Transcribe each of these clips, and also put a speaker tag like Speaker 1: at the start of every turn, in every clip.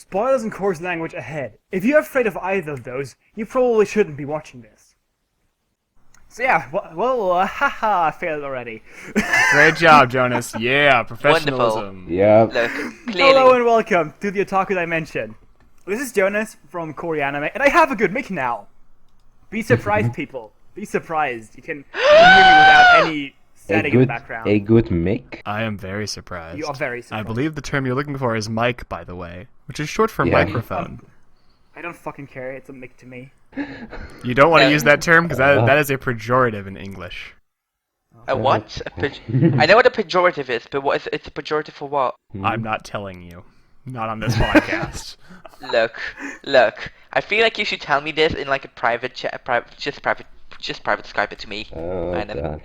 Speaker 1: Spoilers and coarse language ahead. If you're afraid of either of those, you probably shouldn't be watching this. So yeah, haha, I failed already.
Speaker 2: Great job, Jonas. Yeah, professionalism.
Speaker 3: Wonderful. Yeah.
Speaker 4: Look,
Speaker 1: Hello
Speaker 4: clearly.
Speaker 1: and welcome to the Otaku Dimension. This is Jonas from Korean Anime, and I have a good mic now. Be surprised, people. Be surprised. You can hear me without any static in the background.
Speaker 3: A good mic.
Speaker 2: I am very surprised.
Speaker 1: You are very surprised.
Speaker 2: I believe the term you're looking for is mic, by the way, which is short for
Speaker 3: Yeah.
Speaker 2: microphone.
Speaker 1: I don't fucking care. It's a mic to me.
Speaker 2: You don't want to use that term because that is a pejorative in English.
Speaker 4: A what? I know what a pejorative is, but what is it's a pejorative for what?
Speaker 2: I'm not telling you. Not on this podcast.
Speaker 4: Look. I feel like you should tell me this in like a private chat, just private Skype it to me.
Speaker 3: Oh
Speaker 4: And
Speaker 3: god.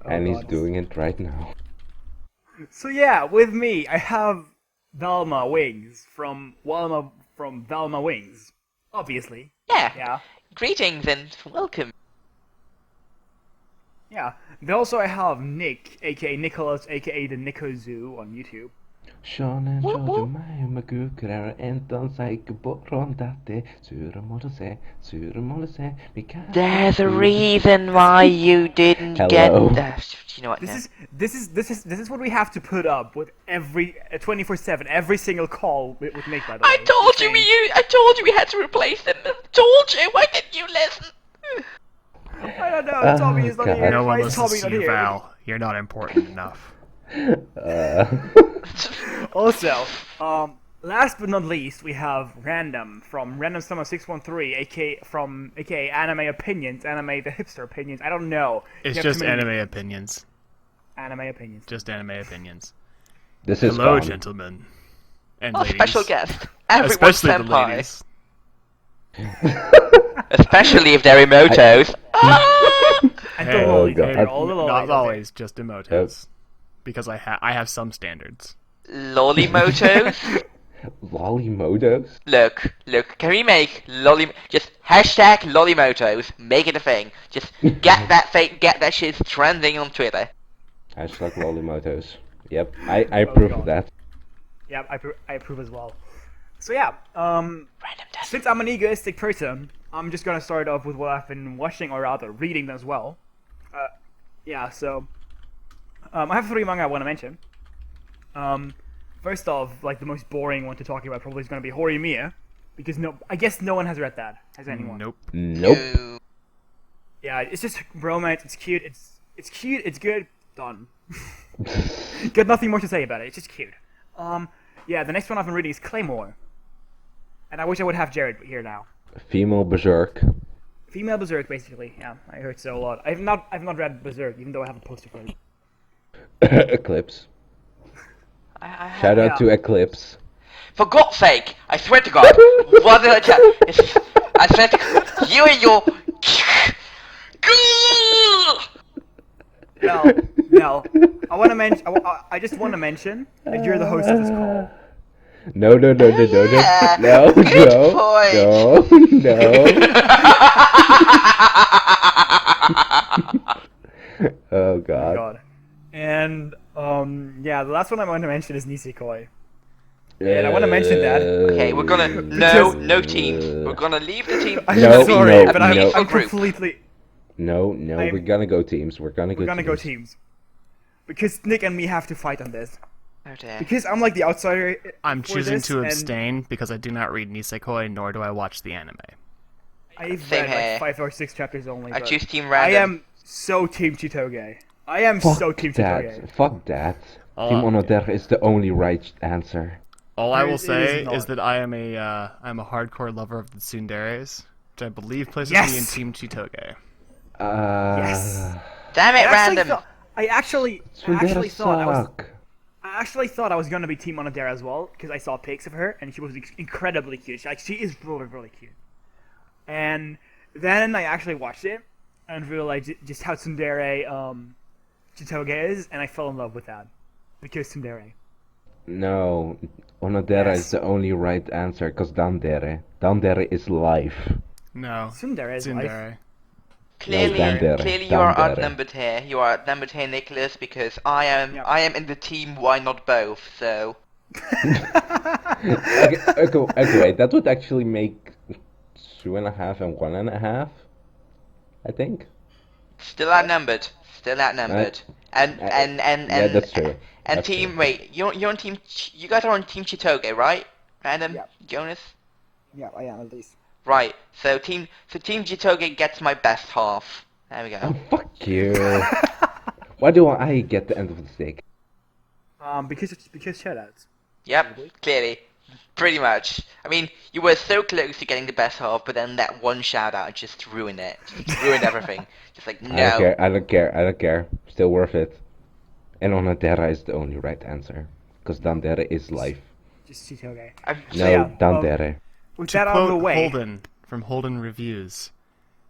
Speaker 3: And he's doing it right now.
Speaker 1: So yeah, with me, I have Velma Wings from Velma Wings. Obviously.
Speaker 4: Yeah. Greetings and welcome.
Speaker 1: Yeah. Then also I have Nick, aka Nicolas, aka the Nico Zoo on YouTube.
Speaker 3: Shonen shoujo mai magukura enton saiku boron date surumolose mikasa.
Speaker 4: There's a reason why you didn't get that. You know what?
Speaker 1: This is what we have to put up with every 24/7, every single call with Nick. By the way,
Speaker 4: I told you we had to replace them. I told you. Why didn't you listen?
Speaker 1: I don't know. Tommy is not
Speaker 3: God.
Speaker 1: here.
Speaker 2: No
Speaker 1: Why
Speaker 2: one
Speaker 1: is Tommy
Speaker 2: listens
Speaker 1: not
Speaker 2: to you,
Speaker 1: here?
Speaker 2: Val. You're not important enough.
Speaker 1: Also, last but not least, we have Random from Random Summer 613, aka Anime Opinions, Anime the Hipster Opinions. I don't know.
Speaker 2: It's
Speaker 1: You have
Speaker 2: just
Speaker 1: too many-
Speaker 2: anime opinions.
Speaker 1: Anime Opinions.
Speaker 2: Just anime opinions.
Speaker 3: This is
Speaker 2: Hello,
Speaker 3: fun.
Speaker 2: gentlemen. And
Speaker 4: Oh,
Speaker 2: ladies.
Speaker 4: special guest. Everyone's
Speaker 2: Especially the
Speaker 4: senpai.
Speaker 2: ladies.
Speaker 4: Especially if they're emotos.
Speaker 1: And
Speaker 2: Hey,
Speaker 1: the lollies,
Speaker 3: God.
Speaker 1: okay, all the lollies.
Speaker 2: Not
Speaker 1: okay.
Speaker 2: always, just emotos. Because I have some standards.
Speaker 4: Lolimotos?
Speaker 3: Lolimodos?
Speaker 4: Look, can we make just hashtag Lolimotos, make it a thing. Just get that shit trending on Twitter.
Speaker 3: Hashtag Lolimotos. Yep, I approve of that.
Speaker 1: Yeah, I approve as well. So yeah,
Speaker 4: Random test.
Speaker 1: since I'm an egoistic person, I'm just gonna start off with what I've been watching, or rather, reading as well. So I have 3 manga I want to mention. First off, like the most boring one to talk about probably is gonna be Horimiya, because I guess no one has read that. Has anyone?
Speaker 2: Nope.
Speaker 3: Nope.
Speaker 1: Yeah, it's just romance. It's cute. It's cute. It's good. Done. Got nothing more to say about it. It's just cute. Yeah, the next one I've been reading is Claymore, and I wish I would have Jared here now.
Speaker 3: Female berserk.
Speaker 1: Female Berserk, basically. Yeah, I heard so a lot. I've not read Berserk, even though I have a poster for it.
Speaker 3: Eclipse. Shout out to Eclipse.
Speaker 4: For God's sake, I swear to God, what did I tell? I swear to God, you and your.
Speaker 1: No. I want to mention. I just want to mention that you're the host of this call.
Speaker 3: No.
Speaker 4: Yeah,
Speaker 3: No.
Speaker 4: good
Speaker 3: Oh god.
Speaker 1: God. And yeah, the last one I want to mention is Nisekoi. And I want to mention that.
Speaker 4: Okay, we're gonna no teams. We're gonna leave the team.
Speaker 1: I'm
Speaker 3: No,
Speaker 1: sorry,
Speaker 3: no,
Speaker 1: but
Speaker 3: no.
Speaker 1: I'm
Speaker 4: Group.
Speaker 1: completely.
Speaker 3: No,
Speaker 1: I'm-
Speaker 3: we're gonna go teams. We're gonna go
Speaker 1: teams. Because Nick and me have to fight on this.
Speaker 4: Oh dear.
Speaker 1: Because I'm like the outsider.
Speaker 2: I'm
Speaker 1: for
Speaker 2: choosing
Speaker 1: this,
Speaker 2: to
Speaker 1: and
Speaker 2: abstain because I do not read Nisekoi, nor do I watch the anime.
Speaker 1: I've
Speaker 4: Same
Speaker 1: read
Speaker 4: here.
Speaker 1: like 5 or 6 chapters only.
Speaker 4: I
Speaker 1: but
Speaker 4: choose Team
Speaker 1: I
Speaker 4: Random.
Speaker 1: am so Team Chitoge. I am
Speaker 3: Fuck
Speaker 1: so Team
Speaker 3: that.
Speaker 1: Chitoge.
Speaker 3: Fuck that.
Speaker 2: Oh,
Speaker 3: Team Onodera is the only right answer.
Speaker 2: All I
Speaker 1: It
Speaker 2: will
Speaker 1: is
Speaker 2: say
Speaker 1: not.
Speaker 2: is that I'm a hardcore lover of the tsunderes, which I believe places
Speaker 1: Yes!
Speaker 2: me in Team Chitoge.
Speaker 1: Yes.
Speaker 4: Damn it, Random.
Speaker 1: I actually thought I was.
Speaker 3: suck.
Speaker 1: I actually thought I was gonna be Team Onodera as well because I saw pics of her and she was incredibly cute. She is really, really cute. And then I actually watched it and realized just how tsundere Chitoge is, and I fell in love with that because tsundere.
Speaker 3: No, Onodera
Speaker 1: Yes.
Speaker 3: is the only right answer, cause Dandere is life.
Speaker 2: No.
Speaker 1: Tsundere is life.
Speaker 2: Tsundere.
Speaker 4: Clearly,
Speaker 3: Dandere.
Speaker 4: you are
Speaker 3: Dandere.
Speaker 4: outnumbered here. You are outnumbered here, Nicholas, because I am
Speaker 1: Yeah.
Speaker 4: in the team. Why not both? So
Speaker 3: wait, that would actually make 2.5 and 1.5, I think.
Speaker 4: Still outnumbered. Still outnumbered.
Speaker 3: Yeah, that's true.
Speaker 4: And
Speaker 3: That's
Speaker 4: team.
Speaker 3: true.
Speaker 4: Wait, you're on team. You guys are on team Chitoge, right? Random.
Speaker 1: Yeah.
Speaker 4: Jonas.
Speaker 1: Yeah, I am at least.
Speaker 4: Right. So team Chitoge gets my best half. There we
Speaker 3: Oh,
Speaker 4: go.
Speaker 3: fuck you. Why do I get the end of the stick?
Speaker 1: Because shoutouts.
Speaker 4: Yep. Clearly. Pretty much. I mean, you were so close to getting the best half, but then that one shout out just ruined it. Just ruined everything. Just like,
Speaker 3: I don't
Speaker 4: no.
Speaker 3: care, I don't care, I don't care. Still worth it. And Onodera is the only right answer. Because Dandere is life.
Speaker 1: Just Chitoge.
Speaker 3: No,
Speaker 1: yeah,
Speaker 3: Dandere.
Speaker 1: With
Speaker 2: To
Speaker 1: that out of the
Speaker 2: quote
Speaker 1: way.
Speaker 2: Holden from Holden Reviews,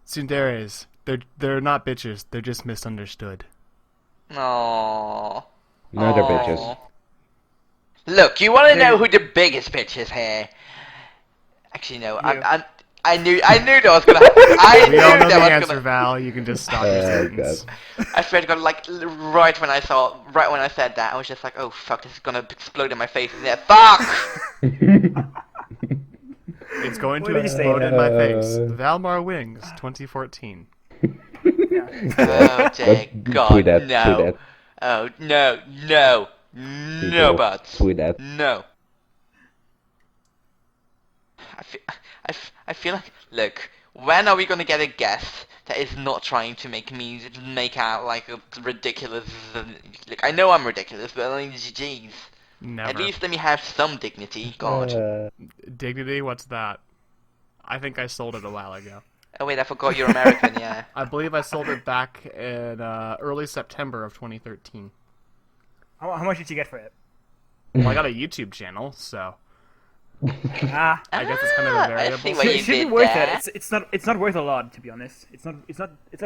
Speaker 2: Tsunderes, they're not bitches, they're just misunderstood.
Speaker 4: Aww.
Speaker 3: No, they're
Speaker 4: Aw.
Speaker 3: bitches.
Speaker 4: Look, you want to know
Speaker 1: They-
Speaker 4: who the biggest bitch is here? Actually, no.
Speaker 1: You.
Speaker 4: I knew that was gonna. I
Speaker 2: We
Speaker 4: knew
Speaker 2: all know the
Speaker 4: that was
Speaker 2: answer,
Speaker 4: gonna.
Speaker 2: Val. You can just stop your
Speaker 3: Oh,
Speaker 2: sentence.
Speaker 4: I swear to God, like right when I said that, I was just like, oh fuck, this is gonna explode in my face. Yeah, fuck.
Speaker 2: It's going
Speaker 1: What
Speaker 2: to
Speaker 1: did you say
Speaker 2: explode in my face.
Speaker 3: Uh,
Speaker 2: Valmar Wings, 2014.
Speaker 4: Oh dear God,
Speaker 3: tweet that,
Speaker 4: no.
Speaker 3: tweet that.
Speaker 4: Oh no, no, no
Speaker 3: People,
Speaker 4: buts.
Speaker 3: tweet that.
Speaker 4: No. I feel like, look, when are we gonna get a guest that is not trying to make out like a ridiculous? Look, I know I'm ridiculous, but I mean, jeez.
Speaker 2: Never.
Speaker 4: At least let me have some dignity. God.
Speaker 2: Dignity, what's that? I think I sold it a while ago.
Speaker 4: Oh wait, I forgot you're American. Yeah.
Speaker 2: I believe I sold it back in early September of 2013.
Speaker 1: How much did you get for it?
Speaker 2: Well, I got a YouTube channel, so
Speaker 1: Ah.
Speaker 2: I guess it's kind of a
Speaker 4: I
Speaker 2: variable.
Speaker 4: see
Speaker 1: So
Speaker 4: what
Speaker 1: it
Speaker 4: you
Speaker 1: should be
Speaker 4: did
Speaker 1: worth
Speaker 4: there.
Speaker 1: it. It's not worth a lot, to be honest. It's not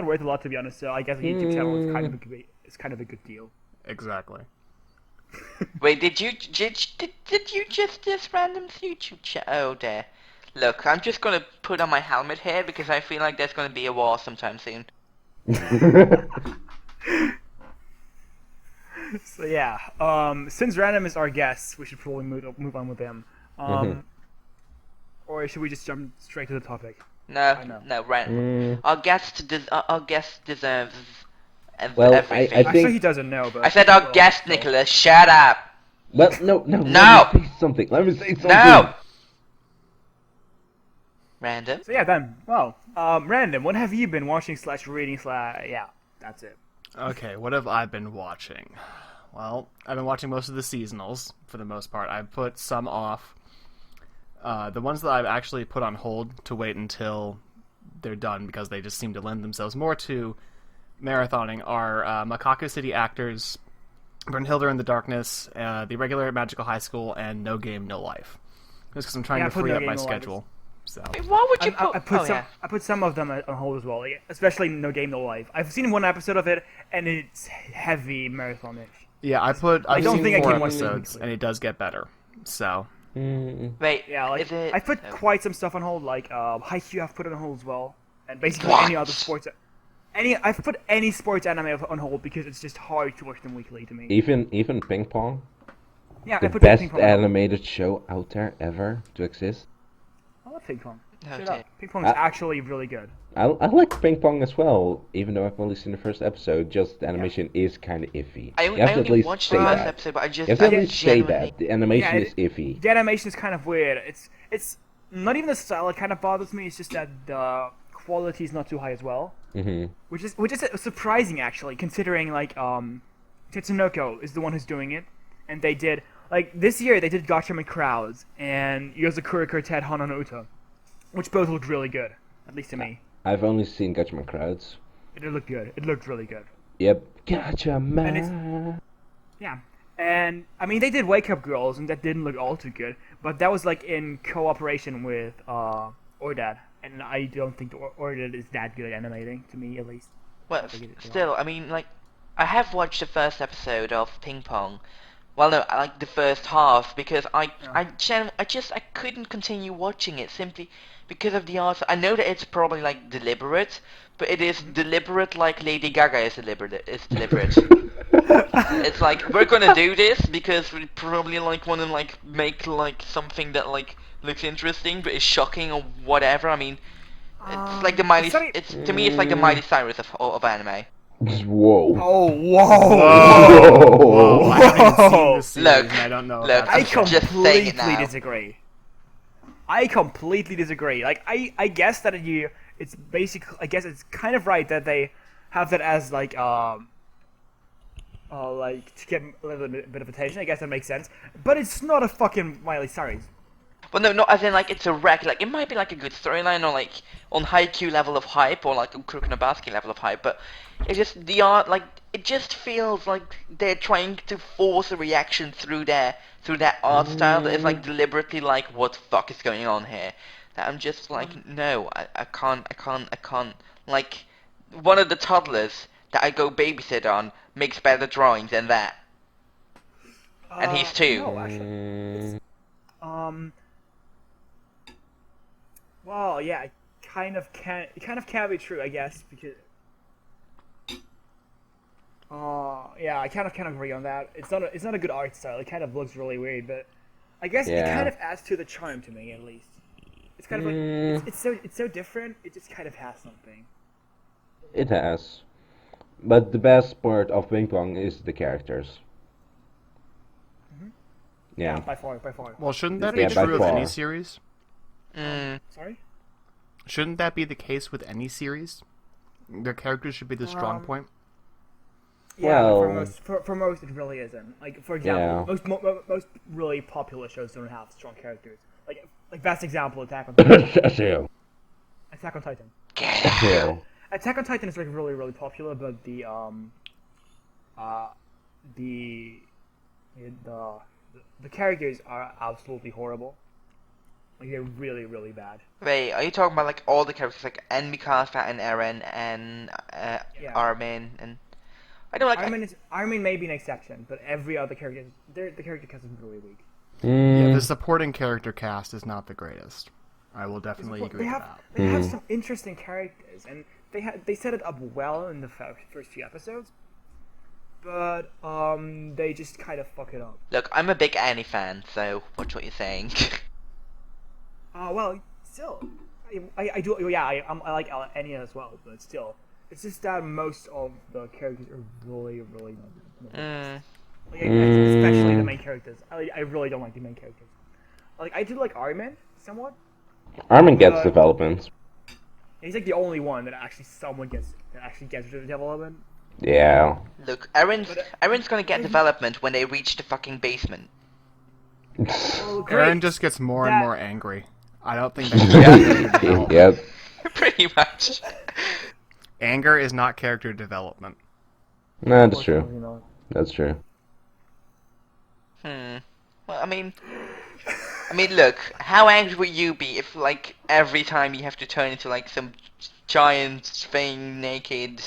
Speaker 1: worth a lot, to be honest. So I guess a YouTube channel is kind of a good deal.
Speaker 2: Exactly.
Speaker 4: Wait, did you just random YouTube chat? Oh dear. Look, I'm just gonna put on my helmet here because I feel like there's gonna be a war sometime soon.
Speaker 1: So yeah, since Random is our guest, we should probably move on with him. Or should we just jump straight to the topic?
Speaker 4: No,
Speaker 1: know.
Speaker 4: no, right.
Speaker 3: Mm,
Speaker 4: Our guest deserves
Speaker 3: Well,
Speaker 4: everything.
Speaker 3: I
Speaker 1: I'm sure
Speaker 3: think-
Speaker 1: he doesn't know, but
Speaker 4: I said our
Speaker 1: well,
Speaker 4: guest,
Speaker 1: still.
Speaker 4: Nicolas. Shut up.
Speaker 3: well, no.
Speaker 4: No!
Speaker 3: Let me say something. Let me say something.
Speaker 4: No. Random.
Speaker 1: So yeah, then, well, Random, what have you been watching / reading / yeah, that's it.
Speaker 2: Okay, what have I been watching? Well, I've been watching most of the seasonals, for the most part. I've put some off. The ones that I've actually put on hold to wait until they're done, because they just seem to lend themselves more to marathoning, are Macaco City Actors, Brunhilde in the Darkness, The Regular Magical High School, and No Game, No Life. Just because I'm trying
Speaker 1: Yeah, I
Speaker 2: to
Speaker 1: put
Speaker 2: free
Speaker 1: No
Speaker 2: up
Speaker 1: Game,
Speaker 2: my
Speaker 1: No Life.
Speaker 2: schedule. So.
Speaker 4: Wait, why would you put?
Speaker 1: I put
Speaker 4: oh,
Speaker 1: some
Speaker 4: yeah.
Speaker 1: I put some of them on hold as well, like, especially No Game No Life. I've seen one episode of it, and it's heavy marathonish.
Speaker 2: Yeah, I've
Speaker 1: don't
Speaker 2: seen
Speaker 1: think I
Speaker 2: 4
Speaker 1: can watch it
Speaker 2: episodes,
Speaker 1: weekly.
Speaker 2: and it does get better. So,
Speaker 4: Wait,
Speaker 1: Yeah, like
Speaker 4: is it?
Speaker 1: I put
Speaker 4: oh.
Speaker 1: quite some stuff on hold, like Haikyuu I've put on hold as well, and basically
Speaker 4: What?
Speaker 1: any other sports. I've put any sports anime on hold because it's just hard to watch them weekly to me.
Speaker 3: Even Ping Pong,
Speaker 1: Yeah,
Speaker 3: the
Speaker 1: I put
Speaker 3: best
Speaker 1: ping pong on hold.
Speaker 3: animated show out there ever to exist.
Speaker 1: I love ping pong.
Speaker 4: Oh,
Speaker 1: Straight
Speaker 4: dear.
Speaker 1: up. Ping pong is actually really good.
Speaker 3: I like Ping Pong as well, even though I've only seen the first episode. Just the animation is kind of iffy.
Speaker 4: I
Speaker 3: You have to at
Speaker 4: only
Speaker 3: least
Speaker 4: watched
Speaker 3: say
Speaker 4: the first
Speaker 3: that.
Speaker 4: episode, but I just
Speaker 3: You have to at
Speaker 4: I
Speaker 3: least say
Speaker 4: genuinely-
Speaker 3: that the animation
Speaker 1: Yeah,
Speaker 3: is iffy.
Speaker 1: The animation is kind of weird. It's not even the style that kind of bothers me. It's just that the quality is not too high as well,
Speaker 3: Hmm
Speaker 1: which is surprising actually, considering like Tetsunoko is the one who's doing it, and they did like this year they did Gatchaman Crowds and Yozakura Quartet Hana no Uta, which both looked really good, at least to me.
Speaker 3: I've only seen Gatchaman Crowds.
Speaker 1: It looked good. It looked really good.
Speaker 3: Yep, Gatchaman.
Speaker 1: And Yeah, and I mean they did Wake Up Girls, and that didn't look all too good, but that was like in cooperation with Ordad, and I don't think Ordad is that good at animating, to me at least.
Speaker 4: Well,
Speaker 1: think it's
Speaker 4: still, I mean, like, I have watched the first episode of Ping Pong, Well, no, I like the first half because I couldn't continue watching it simply because of the art. I know that it's probably like deliberate, but it is deliberate like Lady Gaga is deliberate. Is deliberate. It's like we're gonna do this because we probably like want to like make like something that like looks interesting but is shocking or whatever. I mean, it's like the Miley. It's to me, it's like the Miley Cyrus of anime.
Speaker 3: Whoa.
Speaker 1: Oh,
Speaker 2: Whoa!
Speaker 3: Whoa.
Speaker 2: I haven't even seen this series,
Speaker 4: Look,
Speaker 2: and I don't know.
Speaker 4: look,
Speaker 2: if
Speaker 1: I
Speaker 2: that's okay.
Speaker 4: just saying it
Speaker 1: completely
Speaker 4: now.
Speaker 1: disagree. I completely disagree. Like, I guess that it's basically, I guess it's kind of right that they have that as like to get a little bit of attention. I guess that makes sense. But it's not a fucking Miley Cyrus.
Speaker 4: Well, no, not as in like it's a wreck. Like it might be like a good storyline or like on Haikyuu level of hype or like on Kuroko no Basket level of hype, but it's just the art. Like it just feels like they're trying to force a reaction through that art style that is like deliberately like what the fuck is going on here. That I'm just like no, I can't. Like one of the toddlers that I go babysit on makes better drawings than that, and he's 2.
Speaker 1: No, actually, well, yeah, it kind of can be true, I guess, because. Yeah, I kind of agree on that. It's not a good art style. It kind of looks really weird, but I guess it kind of adds to the charm to me, at least. It's kind of like it's so different. It just kind of has something.
Speaker 3: It has. But the best part of Ping Pong is the characters. Yeah.
Speaker 1: By far.
Speaker 2: Well, shouldn't that be
Speaker 3: Yeah, by
Speaker 2: true of any
Speaker 3: far.
Speaker 2: series?
Speaker 1: Sorry.
Speaker 2: Shouldn't that be the case with any series? Their characters should be the strong point.
Speaker 1: Yeah,
Speaker 3: Well-
Speaker 1: for most it really isn't. Like for example, most really popular shows don't have strong characters. Like best example, Attack on Titan.
Speaker 3: Aseo.
Speaker 1: Attack on Titan.
Speaker 3: Aseo.
Speaker 1: Attack on Titan is like really popular, but the characters are absolutely horrible. Like they're really bad.
Speaker 4: Wait, are you talking about like all the characters like and Mikasa and Eren and Armin and I don't like
Speaker 1: Armin may be an exception, but every other character, the character cast is really weak.
Speaker 2: Yeah, the supporting character cast is not the greatest. I will definitely agree with that.
Speaker 1: They have some interesting characters, and they set it up well in the first few episodes, but they just kind of fuck it up.
Speaker 4: Look, I'm a big Annie fan, so watch what you're saying.
Speaker 1: Well, still, I do. Yeah, I like Anya as well, but still, it's just that most of the characters are really not good. Like, especially the main characters. I really don't like the main characters. Like I do like Armin somewhat.
Speaker 3: Armin gets development.
Speaker 1: He's like the only one that actually gets the development.
Speaker 3: Yeah.
Speaker 4: Look, Eren's gonna get development when they reach the fucking basement.
Speaker 1: Well, great.
Speaker 2: Eren just gets more and more angry. I don't think that's
Speaker 3: Yeah. Yep.
Speaker 4: Pretty much.
Speaker 2: Anger is not character development.
Speaker 3: No, that's true.
Speaker 1: Unfortunately not.
Speaker 3: That's true.
Speaker 4: Well, I mean, look, how angry would you be if, like, every time you have to turn into, like, some giant thing, naked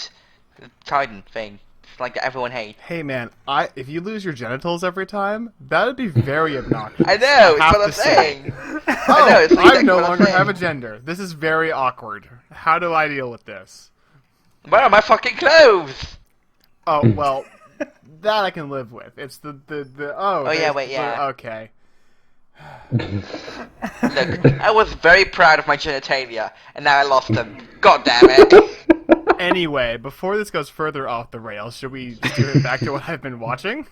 Speaker 4: Titan thing, like that everyone hates?
Speaker 2: Hey man, if you lose your genitals every time, that'd be very obnoxious.
Speaker 4: I know, it's
Speaker 2: have
Speaker 4: what I'm
Speaker 2: to say.
Speaker 4: saying.
Speaker 2: Oh,
Speaker 4: I know, it's
Speaker 2: I
Speaker 4: exactly
Speaker 2: no
Speaker 4: what I'm
Speaker 2: longer
Speaker 4: saying.
Speaker 2: have a gender. This is very awkward. How do I deal with this?
Speaker 4: Where are my fucking clothes?
Speaker 2: Oh, well, that I can live with. It's the
Speaker 4: Oh, yeah, wait, yeah.
Speaker 2: Okay.
Speaker 4: Look, I was very proud of my genitalia, and now I lost them. God damn it.
Speaker 2: Anyway, before this goes further off the rails, should we steer it back to what I've been watching?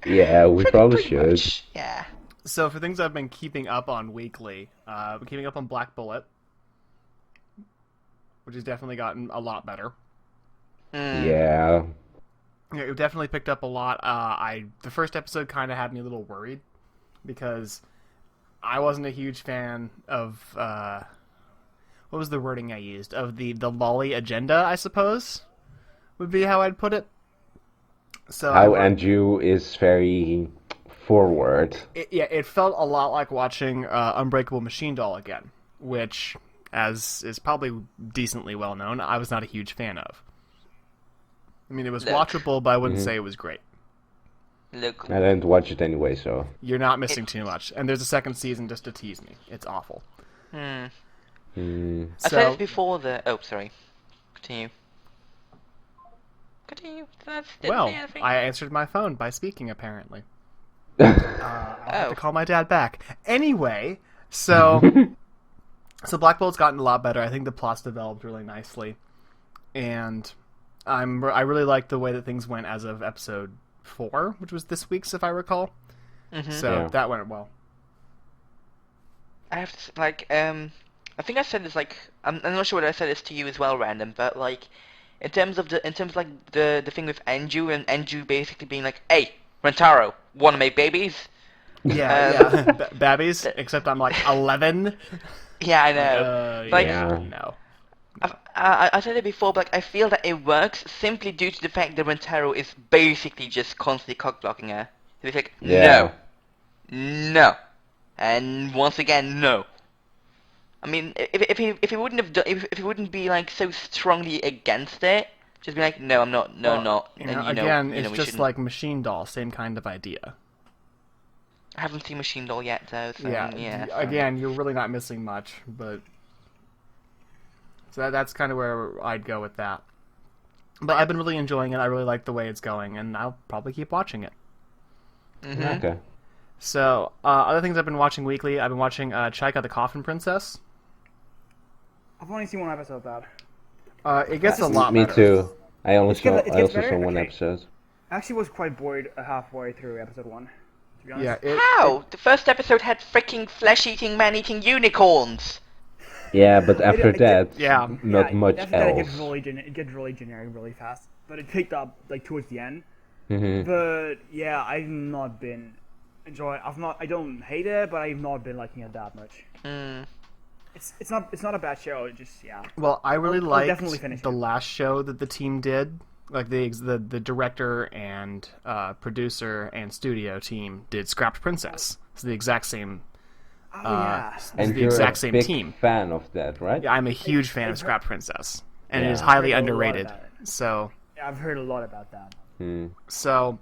Speaker 3: Yeah, we probably
Speaker 4: Pretty
Speaker 3: should.
Speaker 4: much, yeah.
Speaker 2: So for things I've been keeping up on weekly, I've been keeping up on Black Bullet, which has definitely gotten a lot better.
Speaker 3: Yeah.
Speaker 2: Yeah, it definitely picked up a lot. The first episode kind of had me a little worried because I wasn't a huge fan of what was the wording I used? Of the lolly agenda, I suppose, would be how I'd put it. So
Speaker 3: How Andrew is very forward.
Speaker 2: it felt a lot like watching Unbreakable Machine Doll again, which, as is probably decently well known, I was not a huge fan of. I mean, it was watchable, but I wouldn't say it was great.
Speaker 4: Look,
Speaker 3: I didn't watch it anyway, so...
Speaker 2: You're not missing too much. And there's a second season just to tease me. It's awful.
Speaker 4: I
Speaker 3: Hmm.
Speaker 4: said
Speaker 2: So,
Speaker 4: this before the. Oh, sorry. Continue. That's didn't
Speaker 2: well,
Speaker 4: say anything.
Speaker 2: I answered my phone by speaking, apparently. I'll have to call my dad back. Anyway, so Black Bolt's gotten a lot better. I think the plot's developed really nicely, and I really like the way that things went as of episode 4, which was this week's, if I recall. So
Speaker 3: Yeah.
Speaker 2: that went well.
Speaker 4: I have to I think I said this I'm not sure whether I said this to you as well, Random, but in terms of the thing with Enju and Enju basically being like, hey, Rentaro, wanna make babies?
Speaker 2: Yeah. Babbies, except I'm like 11.
Speaker 4: Yeah, I know.
Speaker 3: Yeah.
Speaker 2: No.
Speaker 4: I said it before, but I feel that it works simply due to the fact that Rentaro is basically just constantly cock-blocking her. He's like,
Speaker 3: Yeah.
Speaker 4: no, and once again, no. I mean, if he wouldn't have if he wouldn't be so strongly against it, just be like, no, I'm not, no, I'm not.
Speaker 2: You know,
Speaker 4: And
Speaker 2: again,
Speaker 4: we
Speaker 2: it's just
Speaker 4: shouldn't.
Speaker 2: like Machine Doll, same kind of idea.
Speaker 4: I haven't seen Machine Doll yet, though. So,
Speaker 2: Yeah.
Speaker 4: so.
Speaker 2: Again, you're really not missing much, but so that's kind of where I'd go with that. But I've been really enjoying it. I really like the way it's going, and I'll probably keep watching it.
Speaker 3: Okay.
Speaker 2: So, other things I've been watching weekly, I've been watching Chaika the Coffin Princess.
Speaker 1: I've only seen one episode of that.
Speaker 2: It gets a lot
Speaker 3: Me
Speaker 2: better.
Speaker 3: too. I only
Speaker 1: It's good-
Speaker 3: saw.
Speaker 1: it
Speaker 3: I
Speaker 1: gets
Speaker 3: also
Speaker 1: better?
Speaker 3: saw one
Speaker 1: Okay.
Speaker 3: episode.
Speaker 1: I actually was quite bored halfway through episode 1, to be honest.
Speaker 2: Yeah,
Speaker 4: How? The first episode had freaking flesh-eating, man-eating unicorns.
Speaker 3: Yeah, but after that,
Speaker 2: yeah.
Speaker 3: not much
Speaker 1: after that,
Speaker 3: else.
Speaker 1: it gets really generic really fast. But it picked up towards the end.
Speaker 3: Mhm.
Speaker 1: But yeah, I've not been enjoying. I don't hate it, but I've not been liking it that much. It's not a bad show. It just
Speaker 2: Well, I really
Speaker 1: I'll
Speaker 2: liked
Speaker 1: definitely finish
Speaker 2: the
Speaker 1: it.
Speaker 2: last show that the team did. Like the director and producer and studio team did Scrapped Princess. It's the exact same.
Speaker 1: Oh yeah.
Speaker 2: It's
Speaker 3: And
Speaker 2: the
Speaker 3: you're
Speaker 2: exact
Speaker 3: a
Speaker 2: same
Speaker 3: big
Speaker 2: team.
Speaker 3: fan of that, right?
Speaker 2: Yeah, I'm a huge fan of Scrapped Princess, and it
Speaker 3: Yeah.
Speaker 2: is highly
Speaker 1: I've heard a lot
Speaker 2: underrated.
Speaker 1: about it.
Speaker 2: So
Speaker 1: Yeah, I've heard a lot about that.
Speaker 2: So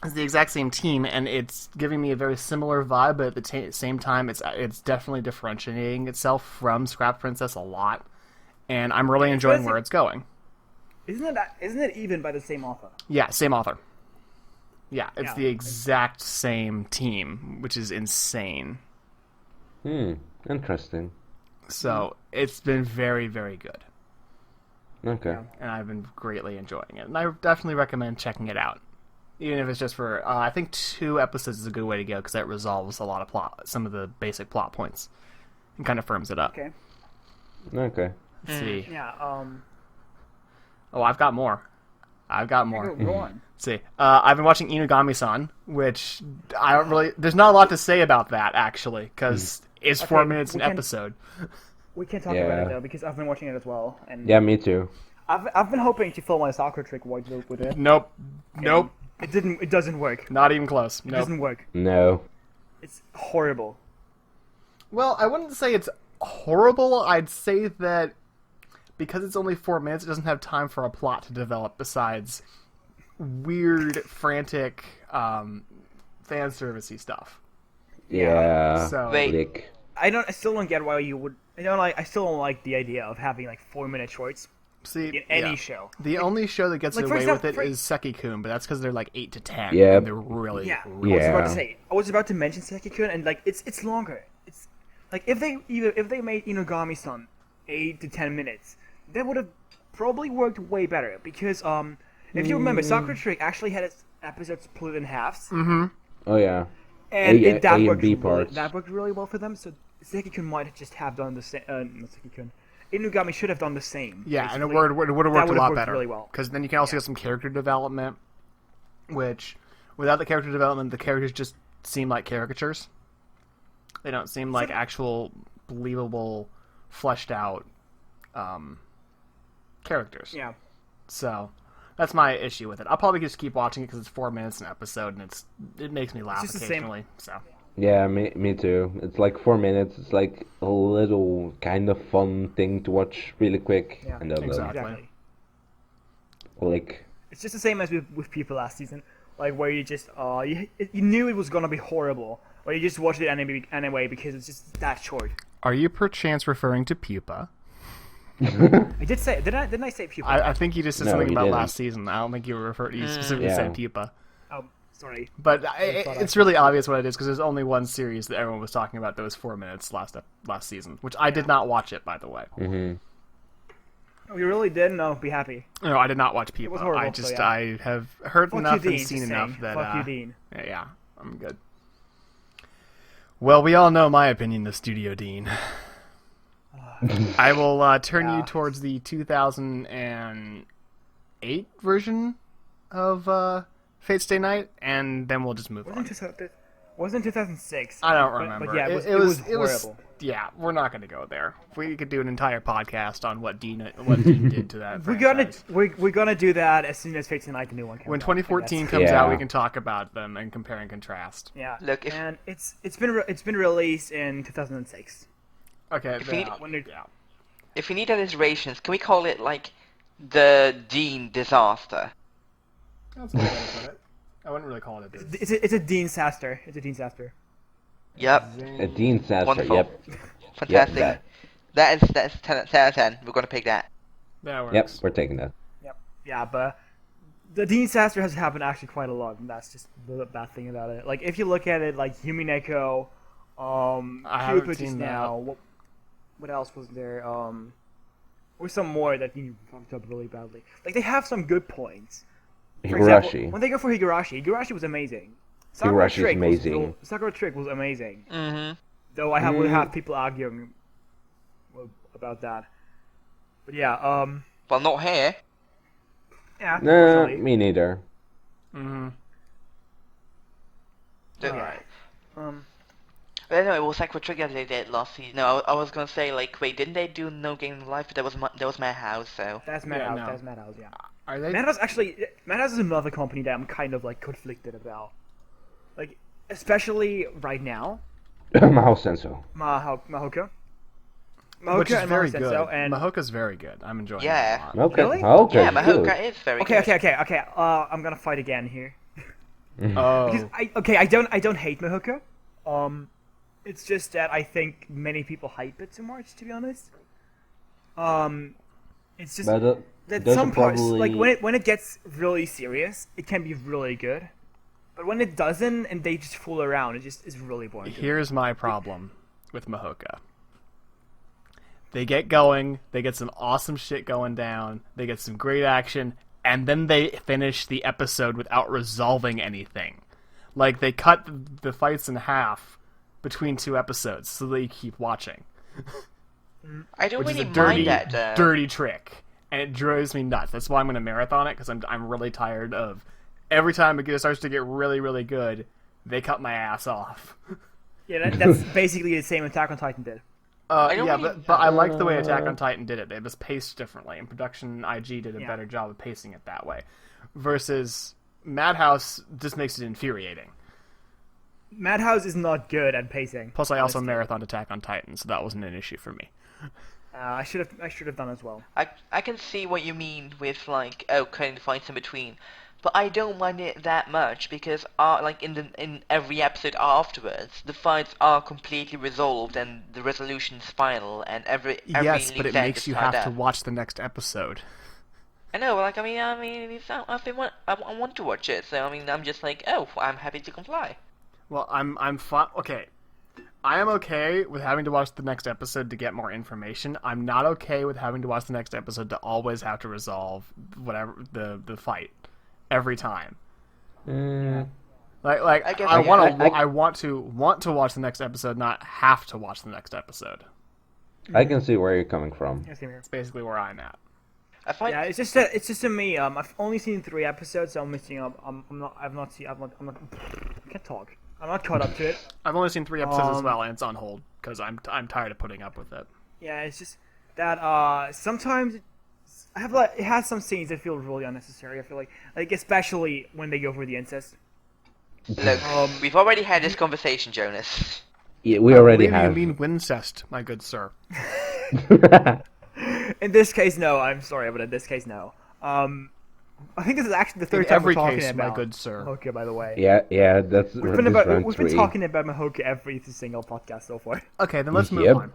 Speaker 2: it's the exact same team, and it's giving me a very similar vibe, but at the same time, it's definitely differentiating itself from Scrap Princess a lot, and I'm really enjoying where it's going.
Speaker 1: Isn't it even by the same author?
Speaker 2: Yeah, same author. Yeah, it's
Speaker 1: Yeah.
Speaker 2: the exact same team, which is insane.
Speaker 3: Interesting.
Speaker 2: So it's been very, very good,
Speaker 3: Okay.
Speaker 2: and I've been greatly enjoying it, and I definitely recommend checking it out. Even if it's just for, I think 2 episodes is a good way to go because that resolves a lot of some of the basic plot points, and kind of firms it up.
Speaker 1: Okay.
Speaker 3: Okay.
Speaker 2: Let's see.
Speaker 1: Yeah.
Speaker 2: Oh, I've got more.
Speaker 1: Go on.
Speaker 2: Let's see. I've been watching Inugami-san, which I don't really. There's not a lot to say about that actually, because it's 4 minutes an
Speaker 1: we can-
Speaker 2: episode.
Speaker 1: We can talk about it though because I've been watching it as well, and
Speaker 3: Yeah, me too.
Speaker 1: I've been hoping to film my soccer trick white loop with it.
Speaker 2: Nope.
Speaker 1: It doesn't work.
Speaker 2: Not even close.
Speaker 1: It
Speaker 2: Nope.
Speaker 1: doesn't work.
Speaker 3: No.
Speaker 1: It's horrible.
Speaker 2: Well, I wouldn't say it's horrible. I'd say that because it's only 4 minutes, it doesn't have time for a plot to develop besides weird, frantic, fan servicey stuff.
Speaker 3: Yeah.
Speaker 2: So
Speaker 4: Wait.
Speaker 3: Lick.
Speaker 1: I still don't get why you would. I still don't like the idea of having 4-minute shorts
Speaker 2: see,
Speaker 1: in any
Speaker 2: yeah.
Speaker 1: show.
Speaker 2: The only show that gets
Speaker 1: Like, for
Speaker 2: away
Speaker 1: example-
Speaker 2: with it is Seki-kun, but that's because they're like 8 to 10.
Speaker 3: Yeah.
Speaker 2: And they're really,
Speaker 1: Yeah.
Speaker 2: really
Speaker 1: I was about
Speaker 3: Yeah.
Speaker 1: to say. I was about to mention Seki-kun, and it's longer. It's if they made Inugami-san 8 to 10 minutes, that would have probably worked way better because if you remember, Soccer Trick actually had its episodes split in halves.
Speaker 3: Oh yeah.
Speaker 1: And
Speaker 3: A and
Speaker 1: worked
Speaker 3: B
Speaker 1: really,
Speaker 3: parts.
Speaker 1: that worked really well for them. So Seki-kun might just have done the same. Not Seki-kun. Inugami should have done the same.
Speaker 2: Yeah, and it
Speaker 1: basically.
Speaker 2: would have worked a
Speaker 1: would've
Speaker 2: lot
Speaker 1: worked
Speaker 2: better.
Speaker 1: really well.
Speaker 2: Because then you can also get some character development, which, without the character development, the characters just seem like caricatures. They don't seem like actual, believable, fleshed out characters.
Speaker 1: Yeah.
Speaker 2: So, that's my issue with it. I'll probably just keep watching it because it's 4 minutes an episode, and it makes me laugh
Speaker 1: just the same-
Speaker 2: occasionally. So,
Speaker 3: Yeah, me too. It's like 4 minutes. It's like a little kind of fun thing to watch really quick,
Speaker 1: Yeah,
Speaker 3: and then
Speaker 2: exactly.
Speaker 1: Exactly.
Speaker 3: like
Speaker 1: It's just the same as with people last season. like where you just you knew it was gonna be horrible, but you just watched it anyway because it's just that short.
Speaker 2: Are you perchance referring to Pupa?
Speaker 1: I did say, didn't I say pupa?
Speaker 2: I think you just said
Speaker 3: No,
Speaker 2: something
Speaker 3: you
Speaker 2: about
Speaker 3: didn't.
Speaker 2: last season. I don't think you specifically
Speaker 3: Yeah.
Speaker 2: said Pupa.
Speaker 1: Oh, sorry.
Speaker 2: But
Speaker 1: thought
Speaker 2: it's really obvious what it is because there's only one series that everyone was talking about that was 4 minutes last season, which I did not watch it, by the way.
Speaker 3: Mm-hmm.
Speaker 1: Oh, you really did? No, be happy.
Speaker 2: No, I did not watch Pupa.
Speaker 1: was horrible,
Speaker 2: I just
Speaker 1: so yeah.
Speaker 2: I have heard
Speaker 1: Fuck
Speaker 2: enough
Speaker 1: you,
Speaker 2: and
Speaker 1: Dean,
Speaker 2: seen
Speaker 1: just
Speaker 2: enough
Speaker 1: saying.
Speaker 2: that
Speaker 1: Fuck you, Dean.
Speaker 2: yeah, I'm good. Well, we all know my opinion of Studio Dean. I will turn you towards the 2008 version of Fate Stay Night, and then we'll just move on.
Speaker 1: Wasn't 2006?
Speaker 2: I don't remember.
Speaker 1: But yeah, it was horrible.
Speaker 2: Yeah, we're not going to go there. We could do an entire podcast on what Dean did to that. franchise.
Speaker 1: We're gonna do that as soon as Fate Stay Night, the new one comes
Speaker 2: When
Speaker 1: out.
Speaker 2: 2014
Speaker 1: Like,
Speaker 2: comes
Speaker 3: Yeah.
Speaker 2: out, we can talk about them and compare and contrast.
Speaker 1: yeah.
Speaker 4: Look, if-
Speaker 1: and it's been released in 2006.
Speaker 2: Okay,
Speaker 4: If we-
Speaker 2: yeah.
Speaker 4: If we need alliterations, can we call it like the Dean disaster?
Speaker 2: That's a good way to put it. I wouldn't really call it a
Speaker 1: It's a Dean Saster. It's a Dean Saster.
Speaker 4: Yep,
Speaker 3: A Dean Saster,
Speaker 4: wonderful.
Speaker 3: yep.
Speaker 4: Fantastic.
Speaker 3: that.
Speaker 4: That's 10 out of 10. We're gonna pick that.
Speaker 2: That works.
Speaker 3: Yep, we're taking that.
Speaker 1: Yep. Yeah, but the Dean Saster has happened actually quite a lot, and that's just the bad thing about it. Like if you look at it, like Yumineko,
Speaker 2: I haven't
Speaker 1: Cupid just
Speaker 2: seen
Speaker 1: now. What else was there? Or some more that you fucked up really badly. Like they have some good points. For example,
Speaker 3: Higurashi.
Speaker 1: when they go for Higurashi was amazing.
Speaker 3: Higurashi is amazing.
Speaker 1: Sakura Trick was amazing.
Speaker 4: Mm-hmm.
Speaker 1: Though I would have people arguing about that. But yeah,
Speaker 4: Well, not here.
Speaker 1: yeah.
Speaker 3: Nah,
Speaker 1: unfortunately.
Speaker 3: me neither.
Speaker 2: Mm-hmm.
Speaker 1: Alright.
Speaker 4: But anyway, well, Sakura Trigger they did last season. No, I was gonna say like, wait, didn't they do No Game in Life? But that was Madhouse, so.
Speaker 1: That's
Speaker 2: Yeah,
Speaker 1: Madhouse.
Speaker 2: no.
Speaker 1: That's Madhouse. Yeah.
Speaker 2: Are they?
Speaker 1: Madhouse is another company that I'm kind of like conflicted about. Like, especially right now,
Speaker 3: Mahou Senso.
Speaker 1: Mahouka.
Speaker 2: Which is
Speaker 1: and
Speaker 2: very
Speaker 1: Mahou
Speaker 2: good.
Speaker 1: Senso, and
Speaker 2: Mahouka's very good. I'm enjoying
Speaker 4: Yeah.
Speaker 2: it a lot.
Speaker 3: Okay,
Speaker 1: Really?
Speaker 3: okay,
Speaker 4: Yeah, Mahouka
Speaker 3: good.
Speaker 4: is very
Speaker 1: okay,
Speaker 4: good.
Speaker 1: okay. I'm gonna fight again here.
Speaker 2: Oh.
Speaker 1: Because I don't hate Mahouka. It's just that I think many people hype it too much. To be honest. It's just
Speaker 3: But
Speaker 1: that
Speaker 3: those
Speaker 1: some
Speaker 3: are
Speaker 1: parts,
Speaker 3: probably...
Speaker 1: like when it gets really serious, it can be really good. But when it doesn't, and they just fool around, it's really boring.
Speaker 2: Here's my problem with Mahouka. They get going, they get some awesome shit going down, they get some great action, and then they finish the episode without resolving anything. Like, they cut the fights in half between 2 episodes so that you keep watching.
Speaker 4: I don't
Speaker 2: Which
Speaker 4: really
Speaker 2: is a dirty,
Speaker 4: mind that.
Speaker 2: dirty trick. And it drives me nuts. That's why I'm going to marathon it, because I'm really tired of... Every time it starts to get really, really good, they cut my ass off.
Speaker 1: Yeah, that's basically the same Attack on Titan did.
Speaker 4: don't
Speaker 2: Yeah,
Speaker 4: really-
Speaker 2: but I like the way Attack on Titan did it. It was paced differently, and Production IG did a
Speaker 1: Yeah.
Speaker 2: better job of pacing it that way. Versus Madhouse just makes it infuriating.
Speaker 1: Madhouse is not good at pacing.
Speaker 2: Plus, I also
Speaker 1: honestly.
Speaker 2: marathoned Attack on Titan, so that wasn't an issue for me.
Speaker 1: I should have done as well.
Speaker 4: I can see what you mean with like cutting the fights in between, but I don't mind it that much because like in every episode afterwards, the fights are completely resolved and the resolution's final and every
Speaker 2: Yes, but
Speaker 4: loose
Speaker 2: it
Speaker 4: end
Speaker 2: makes
Speaker 4: is
Speaker 2: you
Speaker 4: tied
Speaker 2: have to
Speaker 4: up.
Speaker 2: watch the next episode.
Speaker 4: I know, like I want to watch it, so I mean I'm just like I'm happy to comply.
Speaker 2: Well, I'm fine. Okay, I am okay with having to watch the next episode to get more information. I'm not okay with having to watch the next episode to always have to resolve whatever the fight every time. Like
Speaker 4: I guess
Speaker 2: I
Speaker 3: I
Speaker 2: want to watch the next episode, not have to watch the next episode.
Speaker 3: I can see where you're coming from.
Speaker 1: Yeah, same here.
Speaker 2: That's basically where I'm at.
Speaker 4: I find
Speaker 1: Yeah, it's just to me. I've only seen 3 episodes, so I'm missing up. I'm not. I can't talk. I'm not caught up to it.
Speaker 2: I've only seen 3 episodes as
Speaker 1: Um,
Speaker 2: well, and it's on hold because I'm tired of putting up with it.
Speaker 1: Yeah, it's just that sometimes it has some scenes that feel really unnecessary. I feel like especially when they go for the incest.
Speaker 4: look, we've already had this conversation, Jonas.
Speaker 3: Yeah, we already
Speaker 2: I believe
Speaker 3: have.
Speaker 2: you mean Wincest, my good sir.
Speaker 1: In this case, no. I'm sorry, but in this case, no. I think this is actually the
Speaker 2: In
Speaker 1: third time
Speaker 2: every
Speaker 1: we're talking
Speaker 2: case,
Speaker 1: about
Speaker 2: my good sir.
Speaker 1: Mahouka, by the way.
Speaker 3: Yeah, that's
Speaker 1: We've
Speaker 3: this
Speaker 1: been,
Speaker 3: round
Speaker 1: we've been
Speaker 3: 3.
Speaker 1: talking about Mahouka every single podcast so far.
Speaker 2: Okay, then let's move
Speaker 3: Yep.
Speaker 2: on.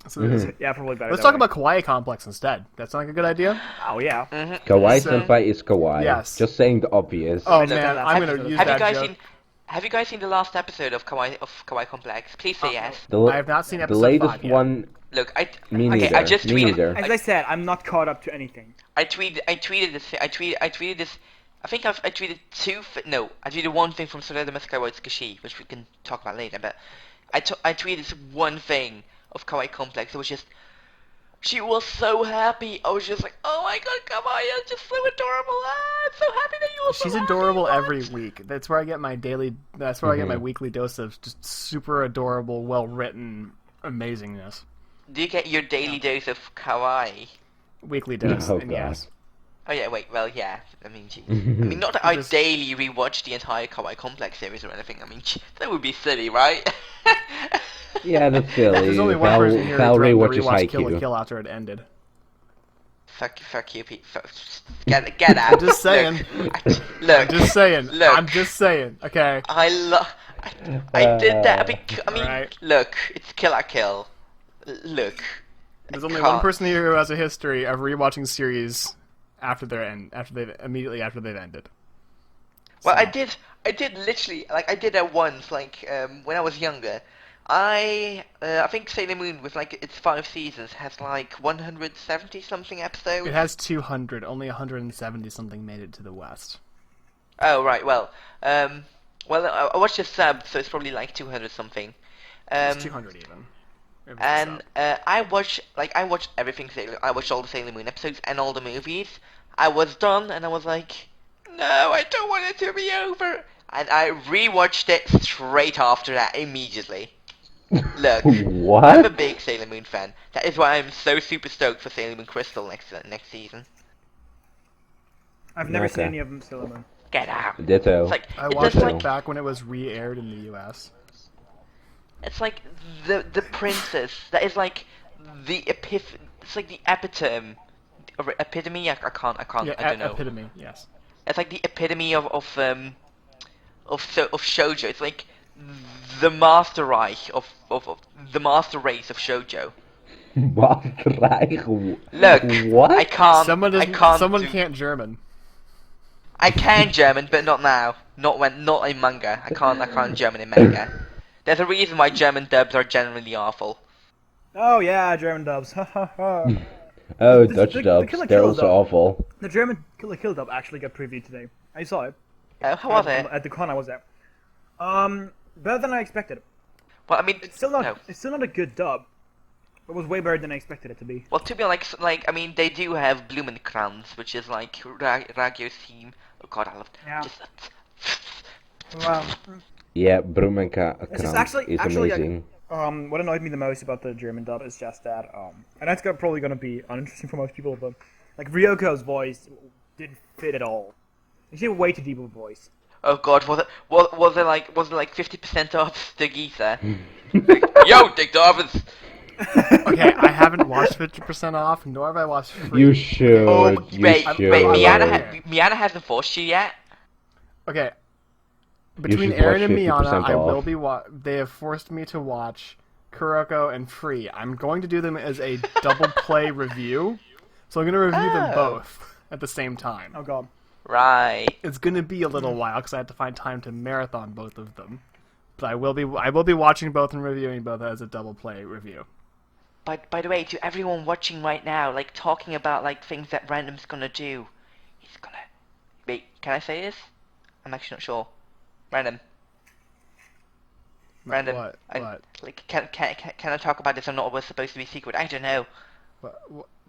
Speaker 2: So,
Speaker 1: Yeah, probably better.
Speaker 2: let's
Speaker 1: that
Speaker 2: talk
Speaker 1: way.
Speaker 2: about Kawaii Complex instead. That sound like a good idea?
Speaker 1: Oh yeah.
Speaker 3: Kawaii
Speaker 2: So-
Speaker 3: Senpai is kawaii.
Speaker 2: Yes.
Speaker 3: Just saying the obvious.
Speaker 2: Oh
Speaker 1: Look,
Speaker 2: man,
Speaker 1: have-
Speaker 2: I'm
Speaker 1: have-
Speaker 2: gonna use
Speaker 4: Have you
Speaker 2: that
Speaker 4: guys
Speaker 2: joke.
Speaker 4: seen? Have you guys seen the last episode of Kawaii Complex? Please say yes.
Speaker 2: I have not seen
Speaker 3: the
Speaker 2: episode
Speaker 3: latest
Speaker 2: 5 yet.
Speaker 3: one.
Speaker 4: Look,
Speaker 3: Me
Speaker 4: okay,
Speaker 3: neither.
Speaker 4: I just
Speaker 3: Me
Speaker 4: tweeted.
Speaker 3: neither.
Speaker 1: As I said, I'm not caught up to anything.
Speaker 4: I tweeted this. I think I tweeted I tweeted one thing from Soraya Maskawa Tsukushi, which we can talk about later. But I tweeted this one thing of Kawaii Complex. It was just, she was so happy. I was just like, oh my god, Kawaii, you're just so adorable. I'm so happy that you were so
Speaker 2: She's
Speaker 4: happy.
Speaker 2: adorable
Speaker 4: What?"
Speaker 2: every week. That's where I get my daily. That's where I get my weekly dose of just super adorable, well written amazingness.
Speaker 4: Do you get your daily dose of Kawaii?
Speaker 2: Weekly dose,
Speaker 3: Oh,
Speaker 2: and
Speaker 3: God.
Speaker 2: yes.
Speaker 4: Oh yeah, wait, well yeah, I mean, geez. I mean, not that I
Speaker 2: Just-
Speaker 4: daily rewatch the entire Kawaii Complex series or anything, I mean, that would be silly, right?
Speaker 3: Yeah, that's silly.
Speaker 2: There's only one
Speaker 3: Val,
Speaker 2: person here
Speaker 3: Val
Speaker 2: who threatened to
Speaker 3: rewatches
Speaker 2: rewatch Kill la
Speaker 3: Haikyuu.
Speaker 2: Kill after it ended.
Speaker 4: Fuck you, Pete. Get out.
Speaker 2: I'm just saying.
Speaker 4: Look,
Speaker 2: Just saying.
Speaker 4: Look.
Speaker 2: I'm just saying. Okay.
Speaker 4: I did that because, I mean,
Speaker 2: Right.
Speaker 4: look, it's Kill la Kill. Look.
Speaker 2: There's
Speaker 4: I
Speaker 2: only
Speaker 4: can't.
Speaker 2: one person here who has a history of rewatching series after immediately after they've ended.
Speaker 4: Well,
Speaker 2: So-
Speaker 4: I did literally, like, I did that once, like, when I was younger. I think Sailor Moon, with, like, its 5 seasons, has, like, 170-something episodes.
Speaker 2: It has 200. Only 170 something made it to the West.
Speaker 4: Oh, right, well, I watched the sub, so it's probably, like, 200-something.
Speaker 2: It's 200 even. If it's a
Speaker 4: And
Speaker 2: sub.
Speaker 4: I watched everything Sailor. I watched all the Sailor Moon episodes and all the movies. I was done, and I was like, no, I don't want it to be over. And I rewatched it straight after that, immediately. Look, I'm a
Speaker 3: What?
Speaker 4: big Sailor Moon fan. That is why I'm so super stoked for Sailor Moon Crystal next season.
Speaker 1: I've never
Speaker 3: Okay.
Speaker 1: seen any of them, Sailor Moon.
Speaker 4: Get out.
Speaker 3: Ditto.
Speaker 4: It's like
Speaker 2: I
Speaker 4: it's
Speaker 2: watched
Speaker 4: just
Speaker 2: it
Speaker 4: like
Speaker 2: back when it was re-aired in the U.S.
Speaker 4: it's like the princess. That is like the It's like the epitome. Or epitome? I can't.
Speaker 2: Yeah,
Speaker 4: I don't know.
Speaker 2: epitome. Yes.
Speaker 4: It's like the epitome of shoujo. It's like the master Reich of the master race of shoujo. Look,
Speaker 3: What?
Speaker 4: I can't.
Speaker 2: Someone
Speaker 4: I
Speaker 2: doesn't.
Speaker 4: can't.
Speaker 2: Someone can't German.
Speaker 4: I can German, but not now. Not in manga. I can't German in manga. There's a reason why German dubs are generally awful.
Speaker 1: Oh yeah, German dubs. Ha ha ha.
Speaker 3: Oh,
Speaker 1: The-
Speaker 3: Dutch
Speaker 1: the
Speaker 3: dubs.
Speaker 1: Kill la
Speaker 3: They're
Speaker 1: Kill
Speaker 3: also
Speaker 1: dub.
Speaker 3: awful.
Speaker 1: The German Kill la Kill dub actually got previewed today. I saw it.
Speaker 4: How was it?
Speaker 1: At the con I was at. Better than I expected.
Speaker 4: Well, I mean,
Speaker 1: It's still not.
Speaker 4: no.
Speaker 1: It's still not a good dub. It was way better than I expected it to be.
Speaker 4: Well, to be honest, like I mean, they do have Blumenkranz, which is like Ragyo's theme. Oh God, I love
Speaker 1: Yeah.
Speaker 4: just.
Speaker 1: Wow.
Speaker 3: Yeah, Brumenka
Speaker 1: This is
Speaker 3: is
Speaker 1: actually
Speaker 3: amazing.
Speaker 1: what annoyed me the most about the German dub is just that and that's probably gonna be uninteresting for most people, but like Ryoko's voice didn't fit at all. She had way too deep of a voice.
Speaker 4: Oh God, was it like 50% off the Geetha? Like, yo, Dick Darvins.
Speaker 2: Okay, I haven't watched 50% off, nor have I watched Free.
Speaker 3: You should.
Speaker 4: Oh,
Speaker 3: you
Speaker 4: wait,
Speaker 3: should.
Speaker 4: Miana hasn't forced you yet.
Speaker 2: Okay. Between
Speaker 3: should
Speaker 2: Aaron
Speaker 3: watch
Speaker 2: and Miana,
Speaker 3: 50%
Speaker 2: I will
Speaker 3: off.
Speaker 2: be they have forced me to watch Kuroko and Free. I'm going to do them as a double play review. So I'm going to review them
Speaker 4: Oh.
Speaker 2: both at the same time.
Speaker 1: Oh god.
Speaker 4: Right.
Speaker 2: It's going to be a little while because I have to find time to marathon both of them. But I will be watching both and reviewing both as a double play review.
Speaker 4: By the way, to everyone watching right now, like talking about like things that Random's gonna do, he's gonna. Wait, can I say this? I'm actually not sure. Random. Random.
Speaker 2: What? What?
Speaker 4: Like, can I talk about this or not? It was supposed to be secret. I don't know.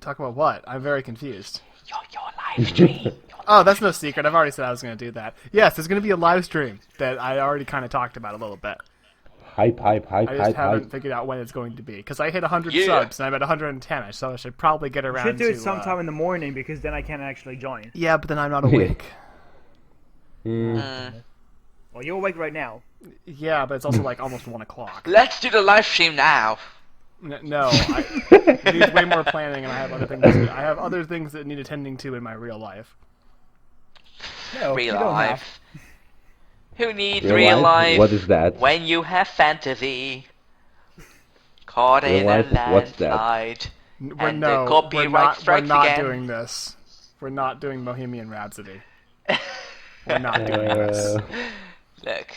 Speaker 2: Talk about what? I'm very confused.
Speaker 4: Your live stream.
Speaker 2: Oh, that's no secret. I've already said I was going to do that. Yes, there's going to be a live stream that I already kind of talked about a little bit.
Speaker 3: Hype.
Speaker 2: I just haven't figured out when it's going to be. Because I hit 100
Speaker 4: Yeah.
Speaker 2: subs and I'm at 110, so I should probably get around
Speaker 1: Should do
Speaker 2: to...
Speaker 1: it sometime in the morning because then I can actually join.
Speaker 2: Yeah, but then I'm not awake.
Speaker 4: Mm.
Speaker 1: Well, you're awake right now.
Speaker 2: Yeah, but it's also like almost 1 o'clock.
Speaker 4: Let's do the live stream now.
Speaker 2: No, it needs way more planning, and I have other things. I have other things that need attending to in my real life.
Speaker 1: No,
Speaker 4: real
Speaker 1: you don't have.
Speaker 4: life. Who needs
Speaker 3: Real
Speaker 4: real
Speaker 3: life?
Speaker 4: life?
Speaker 3: What is that?
Speaker 4: When you have fantasy. Caught
Speaker 3: Real
Speaker 4: in
Speaker 3: life?
Speaker 4: a
Speaker 3: What's that?
Speaker 4: landslide.
Speaker 2: We're
Speaker 4: And the
Speaker 2: no,
Speaker 4: copyright
Speaker 2: we're
Speaker 4: strikes
Speaker 2: not
Speaker 4: again.
Speaker 2: doing this. We're not doing Bohemian Rhapsody. We're not doing this.
Speaker 4: Look,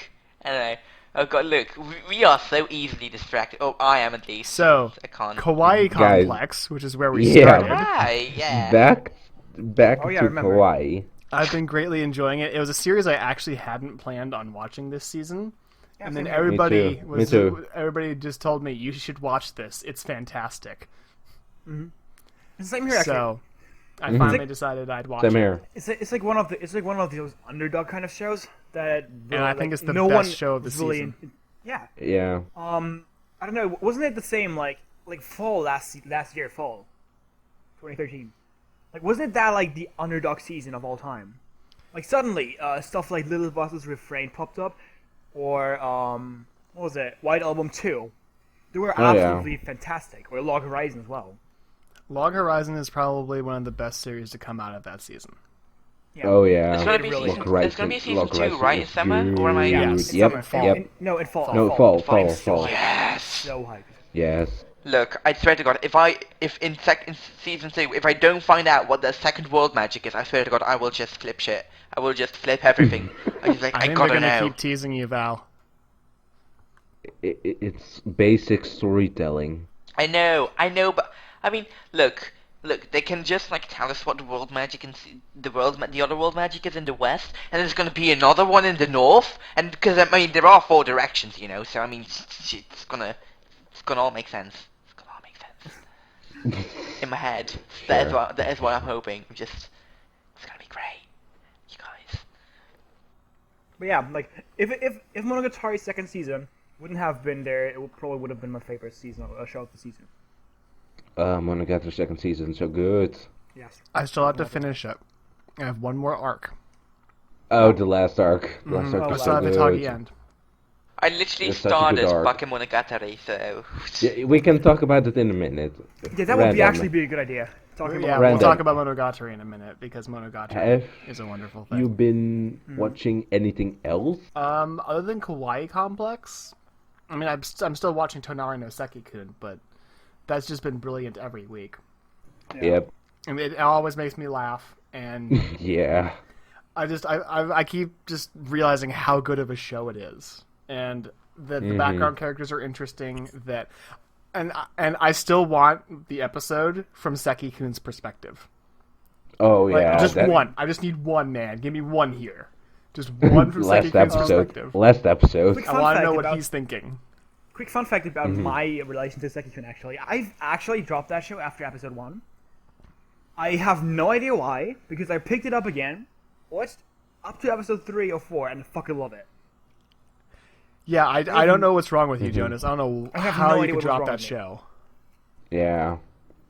Speaker 4: anyway. Oh god, look, we are so easily distracted. Oh, I am at least.
Speaker 2: So,
Speaker 4: I can't.
Speaker 2: Kawaii
Speaker 3: Guys,
Speaker 2: Complex, which is where we
Speaker 3: yeah.
Speaker 2: started.
Speaker 4: Hi, yeah.
Speaker 3: Back
Speaker 1: Oh, yeah,
Speaker 3: to
Speaker 1: I remember.
Speaker 3: Kawaii.
Speaker 2: I've been greatly enjoying it. It was a series I actually hadn't planned on watching this season.
Speaker 1: Yeah,
Speaker 2: And then
Speaker 1: same here.
Speaker 2: everybody
Speaker 3: Me too.
Speaker 2: everybody just told me you should watch this. It's fantastic.
Speaker 1: Same here, actually.
Speaker 2: So I finally decided I'd watch
Speaker 3: Same
Speaker 2: it.
Speaker 3: here.
Speaker 1: It's like one of those underdog kind of shows that.
Speaker 2: And I
Speaker 1: like,
Speaker 2: think it's the
Speaker 1: no
Speaker 2: best
Speaker 1: one
Speaker 2: show of the
Speaker 1: was really
Speaker 2: season.
Speaker 1: yeah.
Speaker 3: Yeah.
Speaker 1: I don't know. Wasn't it the same like fall last year, fall, 2013? Like, wasn't it that like the underdog season of all time? Like suddenly, stuff like Little Boss's Refrain popped up, or what was it? White Album 2. They were
Speaker 3: Oh, yeah.
Speaker 1: absolutely fantastic. Or Log Horizon as well.
Speaker 2: Log Horizon is probably one of the best series to come out of that season.
Speaker 1: Yeah.
Speaker 3: Oh yeah.
Speaker 4: It's gonna be
Speaker 1: Really
Speaker 4: season,
Speaker 3: Log
Speaker 4: it's gonna be
Speaker 3: Horizon-
Speaker 4: season
Speaker 3: Log
Speaker 4: 2,
Speaker 3: Horizon
Speaker 4: right? In
Speaker 3: is
Speaker 4: summer? Or am I...
Speaker 3: good.
Speaker 1: Yeah,
Speaker 2: it's
Speaker 3: Yep.
Speaker 2: summer, fall.
Speaker 3: Yep.
Speaker 1: No, in fall.
Speaker 3: No,
Speaker 1: fall.
Speaker 3: fall.
Speaker 1: I'm so hyped.
Speaker 4: Yes!
Speaker 1: So hyped.
Speaker 3: Yes.
Speaker 4: Look, I swear to God, if in season 2, if I don't find out what the second world magic is, I swear to God, I will just flip shit. I will just flip everything. I
Speaker 2: I think
Speaker 4: gotta
Speaker 2: they're gonna
Speaker 4: know.
Speaker 2: keep teasing you, Val.
Speaker 3: It's basic storytelling.
Speaker 4: I know, but I mean, look, they can just like tell us what the world magic and the other world magic is in the west, and there's gonna be another one in the north, and because I mean there are 4 directions, you know, so I mean it's gonna all make sense. It's gonna all make sense in my head.
Speaker 3: Sure.
Speaker 4: That is what I'm hoping. It's gonna be great, you guys.
Speaker 1: But yeah, like if Monogatari's second season wouldn't have been there, it probably would have been my favorite season show of the season.
Speaker 3: Monogatari second season, so good.
Speaker 1: Yes.
Speaker 2: I still have to finish it. I have one more arc.
Speaker 3: Oh, the last arc. The last
Speaker 2: I
Speaker 3: arc was
Speaker 2: still
Speaker 3: so
Speaker 2: have the Tagi
Speaker 3: good.
Speaker 2: end.
Speaker 4: I literally
Speaker 3: It's such a good
Speaker 4: started
Speaker 3: arc.
Speaker 4: Bakemonogatari, so
Speaker 3: Yeah, we can talk about it in a minute.
Speaker 1: Yeah, that would
Speaker 3: Random.
Speaker 1: actually be a good idea. Talking
Speaker 2: Yeah,
Speaker 1: about
Speaker 2: we'll
Speaker 3: Random.
Speaker 2: talk about Monogatari in a minute because Monogatari
Speaker 3: Have
Speaker 2: is a wonderful thing.
Speaker 3: you been watching anything else?
Speaker 2: Other than Kawaii Complex, I mean, I'm still watching Tonari no Seki-kun, but that's just been brilliant every week.
Speaker 3: Yep.
Speaker 2: I mean, it always makes me laugh, and
Speaker 3: Yeah.
Speaker 2: I keep just realizing how good of a show it is, and that the background characters are interesting. And I still want the episode from Seki-kun's perspective.
Speaker 3: Oh
Speaker 2: Like,
Speaker 3: yeah.
Speaker 2: just
Speaker 3: that-
Speaker 2: one. I just need one, man. Give me one here. Just one from
Speaker 3: Last
Speaker 2: Seki-kun's
Speaker 3: episode.
Speaker 2: perspective.
Speaker 3: Last episode.
Speaker 1: Quick
Speaker 2: I
Speaker 1: fun
Speaker 2: want to
Speaker 1: fact
Speaker 2: know what
Speaker 1: about-
Speaker 2: he's thinking.
Speaker 1: Quick fun fact about my relation to Seki-kun, actually. I've actually dropped that show after episode 1. I have no idea why, because I picked it up again, watched up to episode 3 or 4, and fucking love it.
Speaker 2: Yeah, I don't know what's wrong with you, Jonas. I don't know
Speaker 1: I have
Speaker 2: how
Speaker 1: no
Speaker 2: you
Speaker 1: idea
Speaker 2: could
Speaker 1: what was
Speaker 2: drop
Speaker 1: wrong
Speaker 2: that
Speaker 1: with me.
Speaker 2: show.
Speaker 3: Yeah.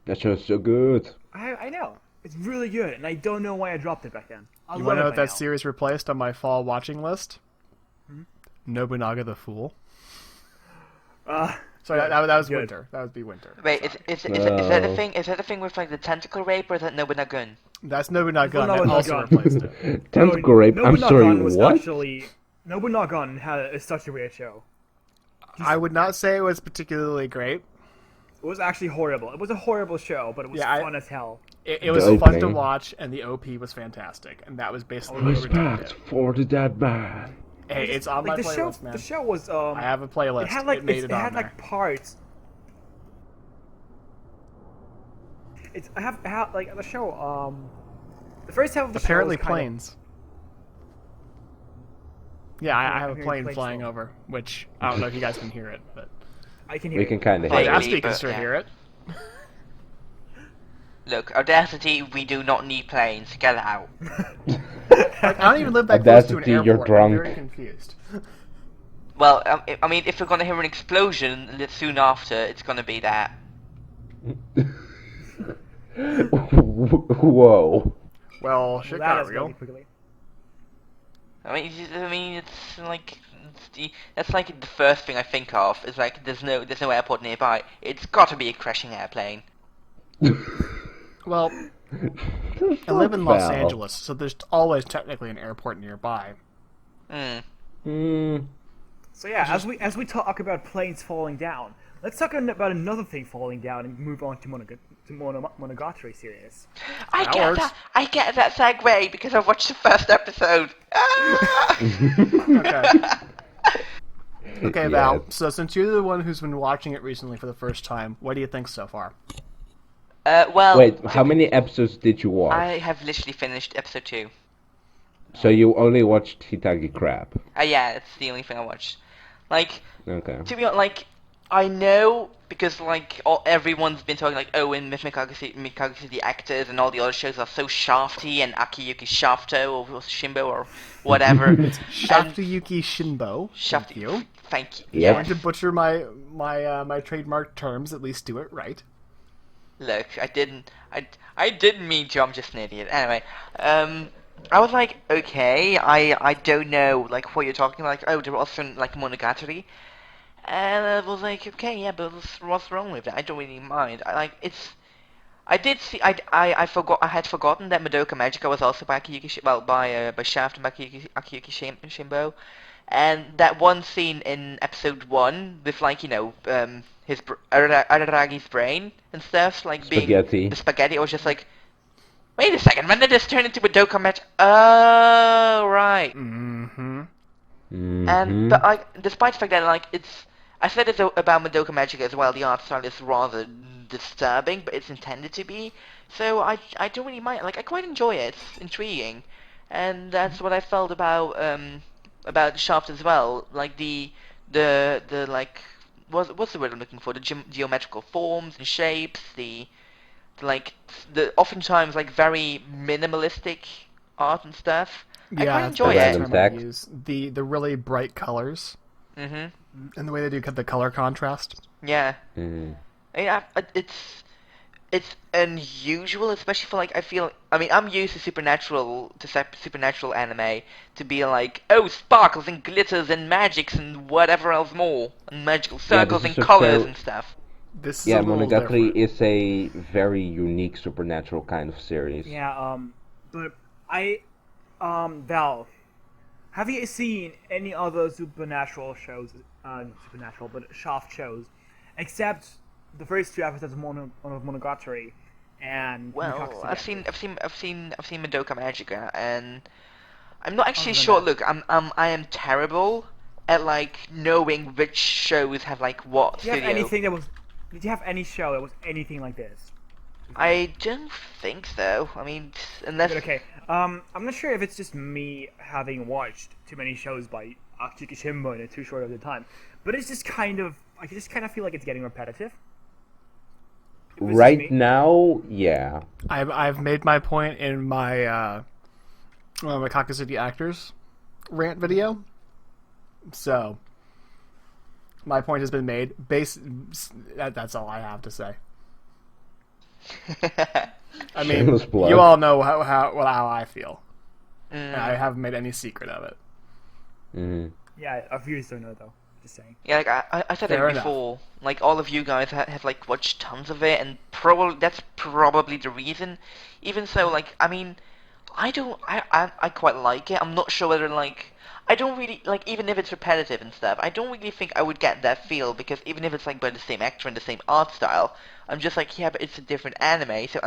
Speaker 3: That show's so good.
Speaker 1: I know. It's really good, and I don't know why I dropped it back then. I
Speaker 2: You
Speaker 1: love
Speaker 2: want to know
Speaker 1: it
Speaker 2: what
Speaker 1: by
Speaker 2: that
Speaker 1: now.
Speaker 2: series replaced on my fall watching list? Nobunaga the Fool. Sorry, that was
Speaker 1: good.
Speaker 2: winter. That would be winter.
Speaker 4: wait, is that the thing? Is that the thing with like the tentacle rape, or is that Nobunagun?
Speaker 2: That's Nobunaga that
Speaker 1: Nobunaga.
Speaker 2: also replaced it.
Speaker 3: Tentacle rape. I'm sorry,
Speaker 1: Nobunagan was
Speaker 3: what?
Speaker 1: actually... Nobunagan is such a weird show.
Speaker 2: I would not say it was particularly great.
Speaker 1: It was actually horrible. It was a horrible show, but it was
Speaker 2: Yeah,
Speaker 1: fun as hell.
Speaker 2: It was
Speaker 3: The
Speaker 2: fun to
Speaker 3: opening.
Speaker 2: watch, and the OP was fantastic, and that was basically what Returned
Speaker 3: Respect
Speaker 2: did.
Speaker 3: for the dead man.
Speaker 2: Hey, it's on my
Speaker 1: Like
Speaker 2: playlist, man.
Speaker 1: the show was
Speaker 2: I have a playlist.
Speaker 1: it had like
Speaker 2: it made
Speaker 1: it
Speaker 2: it on
Speaker 1: had
Speaker 2: there.
Speaker 1: like parts. I have like the show. The first half of the
Speaker 2: Apparently
Speaker 1: show was kind of-
Speaker 2: planes. Yeah, I have a
Speaker 1: I'm hearing
Speaker 2: plane
Speaker 1: planes
Speaker 2: flying
Speaker 1: still.
Speaker 2: over, which I don't know if you guys can hear it, but
Speaker 1: I can hear.
Speaker 3: We
Speaker 1: it.
Speaker 3: can kind of
Speaker 2: the
Speaker 4: Hey,
Speaker 3: hear
Speaker 2: Jazz
Speaker 3: it.
Speaker 4: Lee,
Speaker 2: speakers
Speaker 4: but,
Speaker 2: sure
Speaker 4: yeah.
Speaker 2: hear it.
Speaker 4: Look, Audacity, we do not need planes. Get out.
Speaker 2: Like, I don't even live that close to an
Speaker 3: Audacity,
Speaker 2: airport.
Speaker 3: you're
Speaker 2: I'm
Speaker 3: drunk.
Speaker 2: very confused.
Speaker 4: Well, I mean, if we're gonna hear an explosion soon after, it's gonna be that.
Speaker 3: Whoa.
Speaker 2: Well, shit
Speaker 1: Well, that
Speaker 2: got
Speaker 1: escalated
Speaker 2: real.
Speaker 1: quickly.
Speaker 4: It's like that's like the first thing I think of. Is like there's no airport nearby. It's got to be a crashing airplane.
Speaker 2: Well, I live in Los
Speaker 3: Val.
Speaker 2: Angeles, so there's always technically an airport nearby.
Speaker 3: Hmm.
Speaker 1: So yeah, as we talk about planes falling down, let's talk about another thing falling down and move on to Monogatari series.
Speaker 2: That works.
Speaker 4: I get that segue because I've watched the first episode. Ah!
Speaker 2: Okay. Okay, Val.
Speaker 3: Yes.
Speaker 2: So since you're the one who's been watching it recently for the first time, what do you think so far?
Speaker 4: Well,
Speaker 3: Wait, how many episodes did you watch?
Speaker 4: I have literally finished episode 2.
Speaker 3: So you only watched Hitagi Crab.
Speaker 4: Yeah, it's the only thing I watched. Like,
Speaker 3: Okay.
Speaker 4: to be honest, like, I know because like everyone's been talking like, oh, in Mikaguchi the actors and all the other shows are so shafty and Akiyuki Shafto or Shinbou or whatever.
Speaker 2: Shaftayuki Shinbou. Thank
Speaker 4: Shafty.
Speaker 2: you.
Speaker 4: Thank you.
Speaker 3: Yep.
Speaker 2: Trying to butcher my trademark terms, at least do it right.
Speaker 4: Look, I didn't mean to. I'm just an idiot. Anyway, I was like, okay, I don't know like what you're talking about. Like, oh, there was also like Monogatari. And I was like, okay, yeah, but what's wrong with that? I don't really mind. I did see. I forgot. I had forgotten that Madoka Magica was also by by Shaft and Akiyuki Shinbou, and that one scene in episode 1 with like Araragi's brain and stuff like
Speaker 3: Spaghetti.
Speaker 4: being the spaghetti. I was just like, wait a second, when did this turn into Madoka Magica? Oh right.
Speaker 2: Mm-hmm.
Speaker 4: And but despite the fact that like I said it's about Madoka Magica as well. The art style is rather disturbing, but it's intended to be. So I don't really mind. Like I quite enjoy it. It's intriguing, and that's what I felt about Shaft as well. Like the like what's the word I'm looking for? The geometrical forms and shapes. The oftentimes like very minimalistic art and stuff. I quite enjoy
Speaker 3: that's
Speaker 4: it.
Speaker 3: random text.
Speaker 2: Use the really bright colors
Speaker 4: Mhm.
Speaker 2: and the way they do the color contrast.
Speaker 4: Yeah.
Speaker 3: Mm.
Speaker 4: Yeah, it's unusual, especially for like I'm used to supernatural anime to be like, oh, sparkles and glitters and magics and whatever else more, and magical circles
Speaker 3: this
Speaker 4: and
Speaker 3: is a
Speaker 4: colors
Speaker 3: fair-
Speaker 4: and stuff.
Speaker 2: This is
Speaker 3: Yeah,
Speaker 2: a little
Speaker 3: Monogatari
Speaker 2: different.
Speaker 3: is a very unique supernatural kind of series.
Speaker 1: Yeah, but Val, have you seen any other supernatural shows? Not supernatural, but Shaft shows, except the first 2 episodes of Monogatari and
Speaker 4: Well,
Speaker 1: Mikaku's
Speaker 4: I've seen Madoka Magica, and I'm not actually
Speaker 1: Other than
Speaker 4: sure.
Speaker 1: that.
Speaker 4: Look, I am terrible at like knowing which shows have like what
Speaker 1: Did you have
Speaker 4: studio.
Speaker 1: anything that was? Did you have any show that was anything like this?
Speaker 4: I don't think so. I mean, unless
Speaker 1: But okay, I'm not sure if it's just me having watched too many shows by Akiyuki Shinbou in a too short of a time, but it's just kind of I just kind of feel like it's getting repetitive. If it's
Speaker 3: Right
Speaker 1: me-
Speaker 3: now, yeah.
Speaker 2: I've made my point in my my Kaku City Actors rant video. So my point has been made. That's all I have to say. I mean,
Speaker 3: Shameless plug.
Speaker 2: you all know how I feel. And I haven't made any secret of it.
Speaker 3: Mm.
Speaker 1: Yeah, our viewers don't know though. Just saying.
Speaker 4: Yeah, like I said
Speaker 2: Fair
Speaker 4: it
Speaker 2: enough.
Speaker 4: before. Like all of you guys have like watched tons of it, and that's probably the reason. Even so, like I mean, I quite like it. I'm not sure whether like I don't really like even if it's repetitive and stuff. I don't really think I would get that feel because even if it's like by the same actor and the same art style, I'm just like yeah, but it's a different anime. So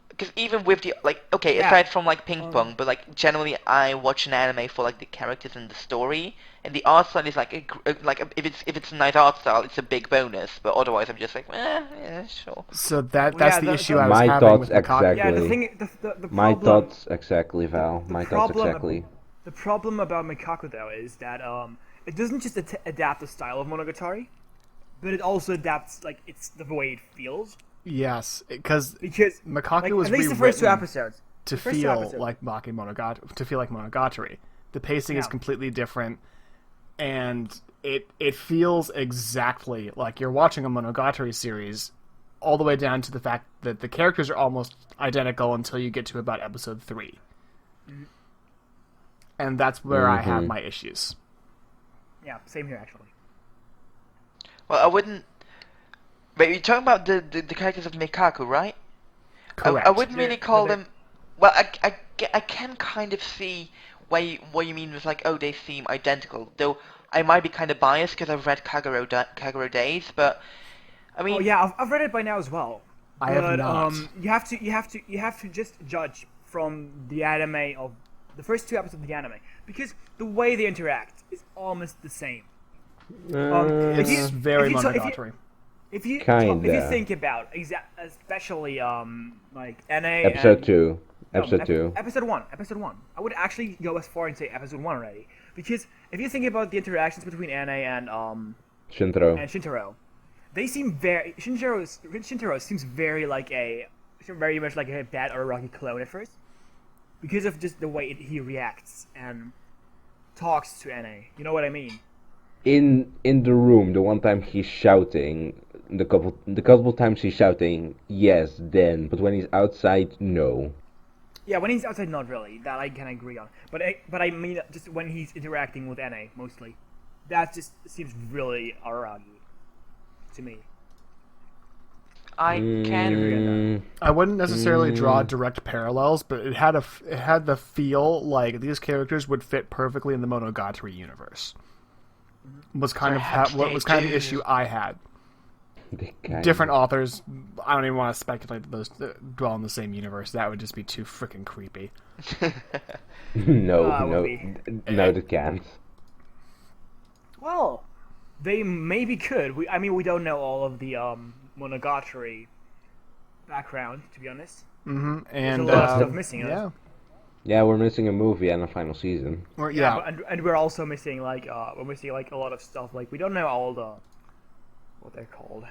Speaker 4: because even with the like okay,
Speaker 1: Yeah.
Speaker 4: aside from like ping pong, but like generally I watch an anime for like the characters and the story, and the art style is like if it's a nice art style, it's a big bonus. But otherwise, I'm just like yeah, sure.
Speaker 2: So
Speaker 1: Well,
Speaker 2: that's
Speaker 1: yeah,
Speaker 2: the
Speaker 1: the-
Speaker 2: issue
Speaker 1: the-
Speaker 2: I was
Speaker 3: My
Speaker 2: having
Speaker 3: thoughts
Speaker 2: with Macaque.
Speaker 3: exactly.
Speaker 1: Yeah, the thing, the
Speaker 3: My
Speaker 1: problem,
Speaker 3: thoughts exactly, Val. My thoughts
Speaker 1: problem-
Speaker 3: exactly.
Speaker 1: the problem about Mikaku though is that it doesn't just adapt the style of Monogatari, but it also adapts like it's the way it feels
Speaker 2: Yes, because
Speaker 1: because
Speaker 2: Mikaku
Speaker 1: like,
Speaker 2: was
Speaker 1: at least the first 2
Speaker 2: rewritten
Speaker 1: episodes
Speaker 2: to
Speaker 1: The first 2
Speaker 2: feel
Speaker 1: episodes.
Speaker 2: like Monogatari. The pacing is
Speaker 1: Yeah.
Speaker 2: completely different, and it feels exactly like you're watching a Monogatari series, all the way down to the fact that the characters are almost identical until you get to about episode 3, and that's where I have my issues.
Speaker 1: Yeah, same here actually.
Speaker 4: Well, I wouldn't. Wait, you're talking about the characters of Mikaku, right?
Speaker 2: Correct.
Speaker 4: I wouldn't really call them. Well, I can kind of see what you mean with like, oh, they seem identical. Though I might be kind of biased because I've read Kagero Days, but I mean,
Speaker 1: Oh yeah, I've read it by now as well.
Speaker 2: I have not.
Speaker 1: You have to just judge from the anime of the first 2 episodes of the anime because the way they interact is almost the same.
Speaker 2: It's very Monogatari.
Speaker 1: If you
Speaker 3: Kinda.
Speaker 1: think about especially like NA
Speaker 3: Episode
Speaker 1: and,
Speaker 3: 2.
Speaker 1: no,
Speaker 3: Episode 2.
Speaker 1: Episode 1. Episode 1. I would actually go as far and say episode 1 already because if you think about the interactions between NA and Shintaro, they seem very Shintaro seems very much like a bad Araragi clone at first because of just the way he reacts and talks to NA. You know what I mean?
Speaker 3: In the room, the one time he's shouting, the couple times he's shouting, yes, then, but when he's outside, no.
Speaker 1: Yeah, when he's outside, not really. That I can agree on. But I mean, just when he's interacting with NA mostly, that just seems really Araragi to me.
Speaker 4: I can.
Speaker 2: I wouldn't necessarily draw direct parallels, but it had the feel like these characters would fit perfectly in the Monogatari universe. Was kind of the issue I had. Different authors. I don't even want to speculate that those dwell in the same universe. That would just be too freaking creepy.
Speaker 3: No, they can't.
Speaker 1: Well, they maybe could. We don't know all of the Monogatari background, to be honest.
Speaker 2: Mm-hmm.
Speaker 1: There's
Speaker 2: And
Speaker 1: a lot of stuff missing.
Speaker 2: yeah.
Speaker 3: Yeah, we're missing a movie and a final season.
Speaker 1: And we're also missing a lot of stuff. Like we don't know all the what they're called,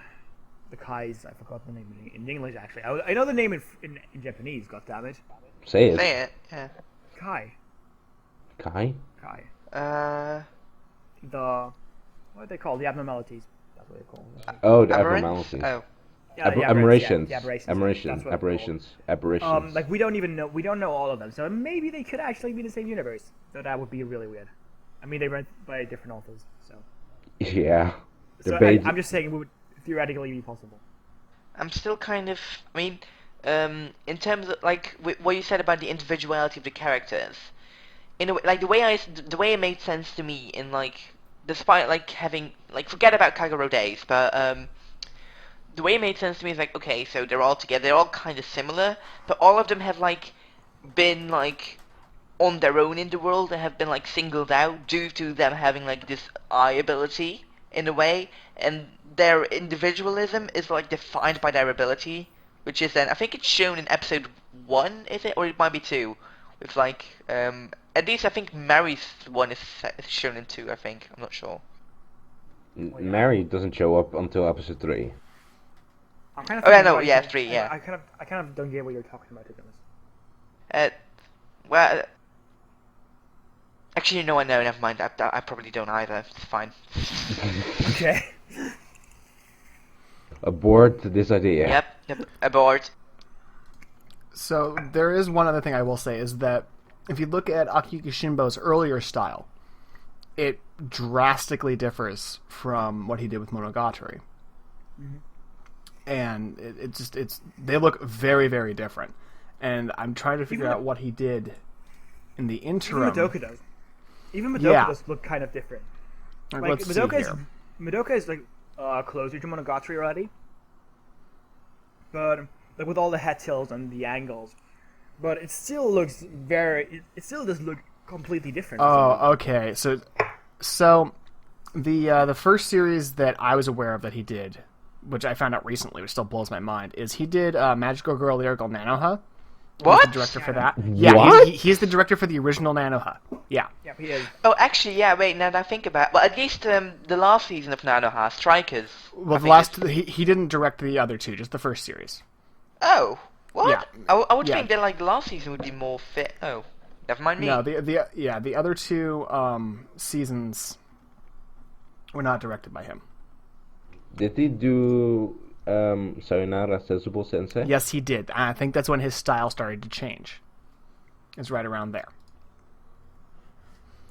Speaker 1: the Kais. I forgot the name in English actually. I know the name in Japanese. God damn it.
Speaker 3: Say it.
Speaker 4: Say it. Yeah.
Speaker 1: Kai.
Speaker 3: Kai?
Speaker 1: The what are they called? The abnormalities. That's what they're called.
Speaker 3: Oh, the
Speaker 4: Aberrants?
Speaker 3: abnormalities.
Speaker 4: Oh.
Speaker 1: Yeah, the
Speaker 3: Aberrations.
Speaker 1: That's what they're called.
Speaker 3: Aberrations.
Speaker 1: Like we don't know all of them, so maybe they could actually be in the same universe. So that would be really weird. I mean, they read by different authors, so.
Speaker 3: Yeah.
Speaker 1: So I'm just saying it would theoretically be possible.
Speaker 4: I'm still kind of. I mean, in terms of like what you said about the individuality of the characters, in a way, like the way it made sense to me in like, despite like having like forget about Kagero Days, but the way it made sense to me is like, okay, so they're all together, they're all kind of similar, but all of them have like been like on their own in the world and have been like singled out due to them having like this eye ability in a way, and their individualism is like defined by their ability, which is then I think it's shown in episode 1, is it, or it might be 2, with like at least I think Mary's one is shown in 2. I think I'm not sure.
Speaker 3: Mary doesn't show up until episode 3.
Speaker 1: I'm kind of
Speaker 4: 3, yeah.
Speaker 1: I kind of don't get what you're talking about, to be honest.
Speaker 4: Well, actually, no, never mind. I probably don't either. It's fine.
Speaker 1: Okay.
Speaker 3: Abort this idea.
Speaker 4: Yep, abort.
Speaker 2: So there is one other thing I will say is that if you look at Akiyui Shinbou's earlier style, it drastically differs from what he did with Monogatari. Mm-hmm. And they look very, very different. And I'm trying to figure out what he did in the interim.
Speaker 1: Even Madoka does. Does look kind of different.
Speaker 2: Like,
Speaker 1: Like
Speaker 2: let's see here.
Speaker 1: Madoka is like closer to Monogatari already, but like with all the head tilts and the angles, but it still looks it still does look completely different.
Speaker 2: Oh, okay. So the first series that I was aware of that he did, which I found out recently, which still blows my mind, is he did Magical Girl Lyrical Nanoha.
Speaker 4: What?
Speaker 2: He's the director for that.
Speaker 3: What?
Speaker 2: Yeah, he's the director for the original Nanoha. Yeah.
Speaker 1: Yeah, he is.
Speaker 4: Oh, actually, yeah. Wait, now that I think about, well, at least the last season of Nanoha, Strikers.
Speaker 2: Well, the last he didn't direct the other two, just the first series.
Speaker 4: Oh, what?
Speaker 2: Yeah.
Speaker 4: I would
Speaker 2: Yeah.
Speaker 4: think that like the last season would be more fit. Oh, never mind me.
Speaker 2: No, the other two seasons were not directed by him.
Speaker 3: Did he do Sayonara Sensible Sensei?
Speaker 2: Yes, he did. I think that's when his style started to change. It's right around there.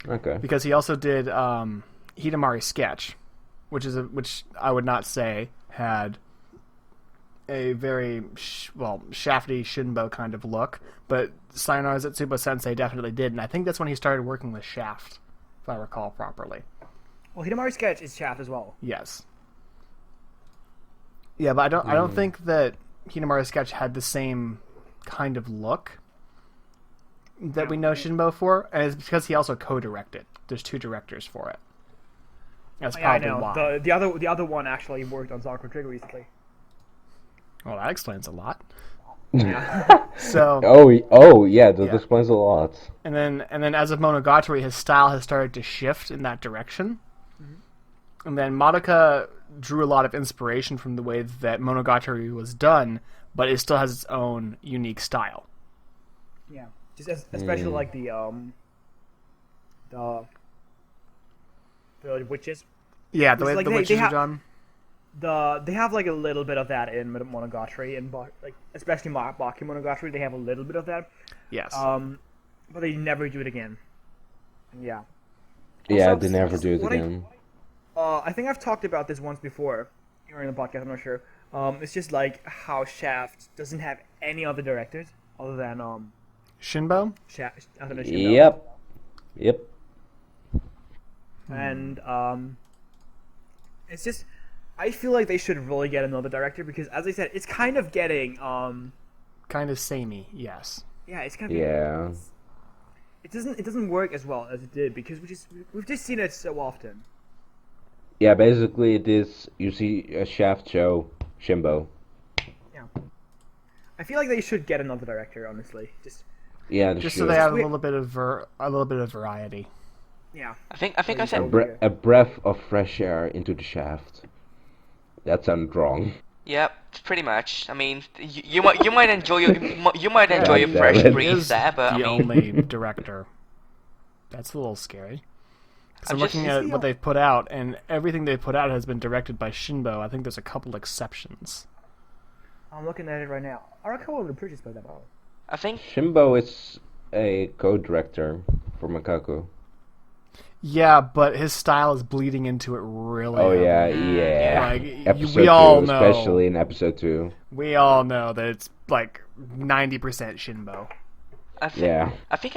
Speaker 3: Okay.
Speaker 2: Because he also did Hidamari Sketch, which I would not say had a very Shafty Shinbou kind of look, but Sayonara Zetsubo Sensei definitely did, and I think that's when he started working with Shaft, if I recall properly.
Speaker 1: Well, Hidamari Sketch is Shaft as well.
Speaker 2: Yes. Yeah, but I don't think that Hidamari Sketch had the same kind of look that we know Shinbou for, and it's because he also co-directed. There's 2 directors for it. That's probably
Speaker 1: I know.
Speaker 2: why.
Speaker 1: The other one actually worked on Sakura Trigger recently.
Speaker 2: Well, that explains a lot.
Speaker 1: Yeah.
Speaker 2: So.
Speaker 3: Oh, yeah, that explains a lot.
Speaker 2: And then as of Monogatari, his style has started to shift in that direction. Mm-hmm. And then Madoka drew a lot of inspiration from the way that Monogatari was done, but it still has its own unique style.
Speaker 1: Yeah, just especially like the witches.
Speaker 2: Yeah, the way
Speaker 1: like
Speaker 2: the witches are done.
Speaker 1: They have like a little bit of that in Monogatari, and like especially Baki Monogatari, they have a little bit of that.
Speaker 2: Yes.
Speaker 1: But they never do it again. Yeah.
Speaker 3: Yeah,
Speaker 1: Also,
Speaker 3: they never do it again.
Speaker 1: I think I've talked about this once before during the podcast. I'm not sure. It's just like how Shaft doesn't have any other directors other than
Speaker 2: Shinbou.
Speaker 1: Other than Shinbou.
Speaker 3: Yep.
Speaker 1: And it's just I feel like they should really get another director because, as I said, it's kind of getting
Speaker 2: kind of samey. Yes.
Speaker 1: Yeah, it's kind of It doesn't work as well as it did because we've just seen it so often.
Speaker 3: Yeah, basically it is. You see a Shaft show, Shinbou.
Speaker 1: Yeah. I feel like they should get another director, honestly. Just
Speaker 2: so they have a little bit of variety.
Speaker 1: Yeah.
Speaker 4: I think I said
Speaker 3: a breath of fresh air into the Shaft. That sounded wrong.
Speaker 4: Yep, pretty much. I mean, you might enjoy your fresh breeze there, but
Speaker 2: the only director. That's a little scary. I'm looking at what they've put out, and everything they've put out has been directed by Shinbou. I think there's a couple exceptions.
Speaker 1: I'm looking at it right now. Arakawa would have purchased by that.
Speaker 4: I think
Speaker 3: Shinbou is a co-director for Makaku.
Speaker 2: Yeah, but his style is bleeding into it really.
Speaker 3: Oh yeah.
Speaker 2: Like,
Speaker 3: Episode
Speaker 2: we all
Speaker 3: 2,
Speaker 2: know,
Speaker 3: especially in episode 2.
Speaker 2: We all know that it's like 90% Shinbou.
Speaker 4: I think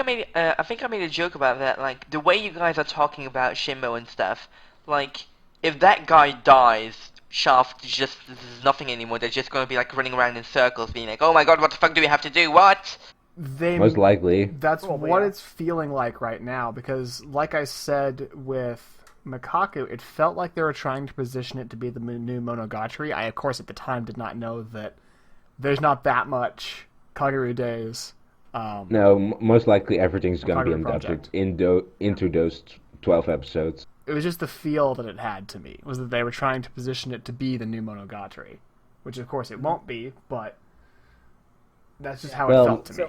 Speaker 4: I made a joke about that. Like the way you guys are talking about Shinbou and stuff. Like if that guy dies, Shaft just there's nothing anymore. They're just going to be like running around in circles, being like, "Oh my god, what the fuck do we have to do? What?"
Speaker 3: Most likely.
Speaker 2: That's what it's feeling like right now, because like I said with Makaku, it felt like they were trying to position it to be the new Monogatari. I, of course, at the time did not know that there's not that much Kaguru Days.
Speaker 3: No, most likely everything's going to be inducted into those 12 episodes.
Speaker 2: It was just the feel that it had to me, was that they were trying to position it to be the new Monogatari, which of course it won't be, but that's just how it felt to me.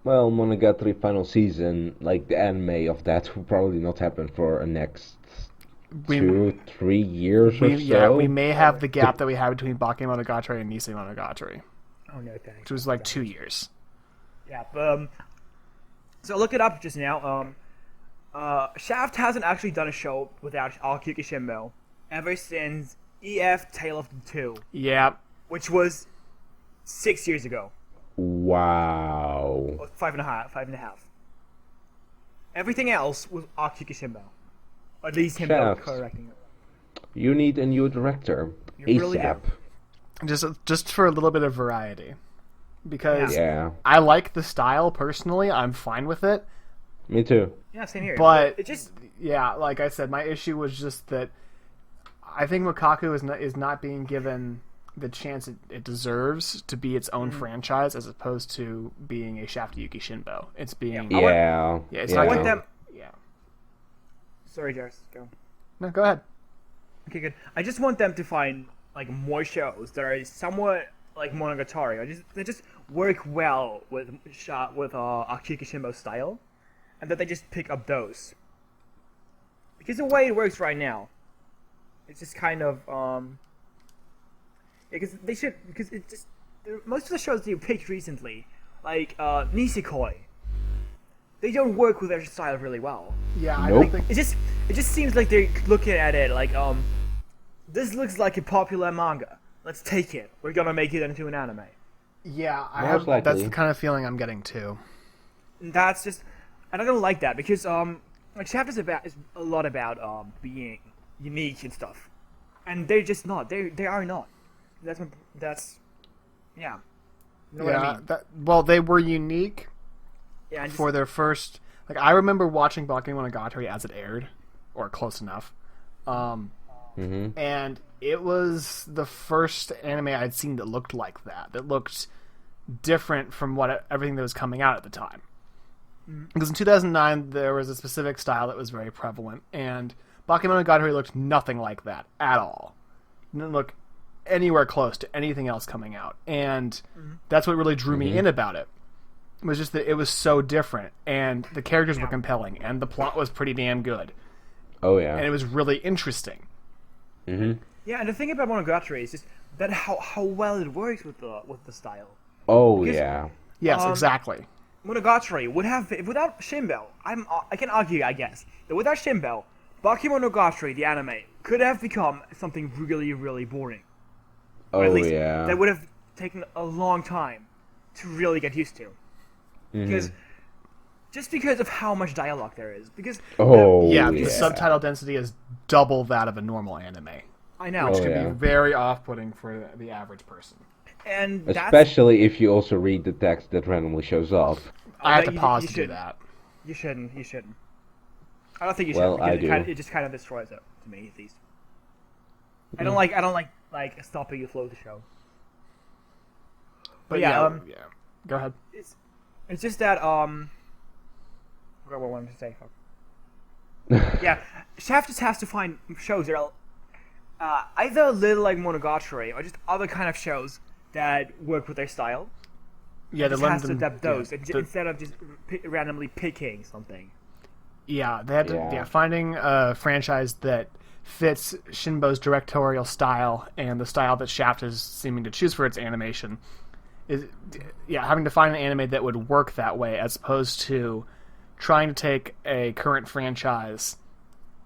Speaker 3: Well, Monogatari final season, like the anime of that, will probably not happen for the next 2-3 years or so.
Speaker 2: Yeah, we may have the gap that we had between Baki Monogatari and Nisei Monogatari.
Speaker 1: Oh no, thanks.
Speaker 2: Which was like 2 years.
Speaker 1: Yeah, so I looked it up just now. Shaft hasn't actually done a show without Akiyui Shinbou ever since EF Tale of the Two.
Speaker 2: Yeah.
Speaker 1: Which was 6 years ago.
Speaker 3: Wow.
Speaker 1: Or 5.5. Everything else was Akiyui Shinbou. At least him correcting it.
Speaker 3: You need a new director.
Speaker 1: You really
Speaker 3: ASAP.
Speaker 2: Just for a little bit of variety. Because
Speaker 3: I
Speaker 2: like the style personally. I'm fine with it.
Speaker 3: Me too.
Speaker 1: Yeah, same here.
Speaker 2: But
Speaker 1: it just
Speaker 2: like I said, my issue was just that I think Makaku is not being given the chance it deserves to be its own franchise, as opposed to being a Shaftayuki Shinbou. It's being
Speaker 1: not them. Yeah. Sorry, Jairus. Go.
Speaker 2: No, go ahead.
Speaker 1: Okay, good. I just want them to find like more shows that are somewhat like Monogatari. They just work well with Akiyui Shinbou's style, and that they just pick up those. Because the way it works right now, it's just kind of because most of the shows that you picked recently, like Nisekoi, they don't work with their style really well.
Speaker 2: Yeah, I don't think
Speaker 1: it just seems like they're looking at it like this looks like a popular manga. let's take it. We're gonna make it into an anime.
Speaker 2: Yeah,
Speaker 3: Most likely.
Speaker 2: that's the kind of feeling I'm getting too.
Speaker 1: And that's just, and I don't like that because like Shaft is a lot about being unique and stuff, and they're just not. They are not. Yeah. You know what I mean?
Speaker 2: Well, they were unique
Speaker 1: Yeah. And
Speaker 2: for their first. Like, I remember watching Bakemonogatari as it aired, or close enough. And it was the first anime I'd seen that looked like that. That looked different from everything that was coming out at the time. Because in 2009, there was a specific style that was very prevalent, and Bakemonogatari looked nothing like that at all. It didn't look anywhere close to anything else coming out. And that's what really drew me in about it. It was just that it was so different, and the characters were compelling, and the plot was pretty damn good.
Speaker 3: Oh yeah.
Speaker 2: And it was really interesting.
Speaker 1: Yeah, and the thing about Monogatari is just that how well it works with the style.
Speaker 3: Oh
Speaker 1: Because-
Speaker 3: yeah.
Speaker 2: Yes, exactly.
Speaker 1: Monogatari would have, without Shinbou, I can argue, I guess, that without Shinbou, Bakemonogatari, the anime, could have become something really, really boring. Or at
Speaker 3: Oh
Speaker 1: least
Speaker 3: yeah.
Speaker 1: that would have taken a long time to really get used to. Because, just because of how much dialogue there is. Because
Speaker 3: Oh
Speaker 2: Yeah,
Speaker 3: yeah.
Speaker 2: the subtitle density is double that of a normal anime,
Speaker 1: I know,
Speaker 2: which
Speaker 3: Oh,
Speaker 2: can
Speaker 3: yeah.
Speaker 2: be very off-putting for the average person.
Speaker 1: and that's
Speaker 3: Especially if you also read the text that randomly shows up.
Speaker 2: I have
Speaker 1: that
Speaker 2: to
Speaker 1: you-
Speaker 2: pause
Speaker 1: you
Speaker 2: to do
Speaker 1: shouldn't.
Speaker 2: that.
Speaker 1: You shouldn't. I don't think you should.
Speaker 3: Well,
Speaker 1: because
Speaker 3: I
Speaker 1: it,
Speaker 3: do.
Speaker 1: it just kind of destroys it to me, at least. I don't like stopping the flow of the show.
Speaker 2: But
Speaker 1: yeah,
Speaker 2: yeah. Go ahead.
Speaker 1: It's just that I forgot what I wanted to say. Fuck. Yeah, Shaft just has to find shows that are either a little like Monogatari or just other kind of shows that work with their style.
Speaker 2: Yeah,
Speaker 1: Just has to adapt those instead of just randomly picking something.
Speaker 2: Yeah, they had to.
Speaker 3: Yeah.
Speaker 2: Yeah, finding a franchise that fits Shinbou's directorial style and the style that Shaft is seeming to choose for its animation is, having to find an anime that would work that way as opposed to trying to take a current franchise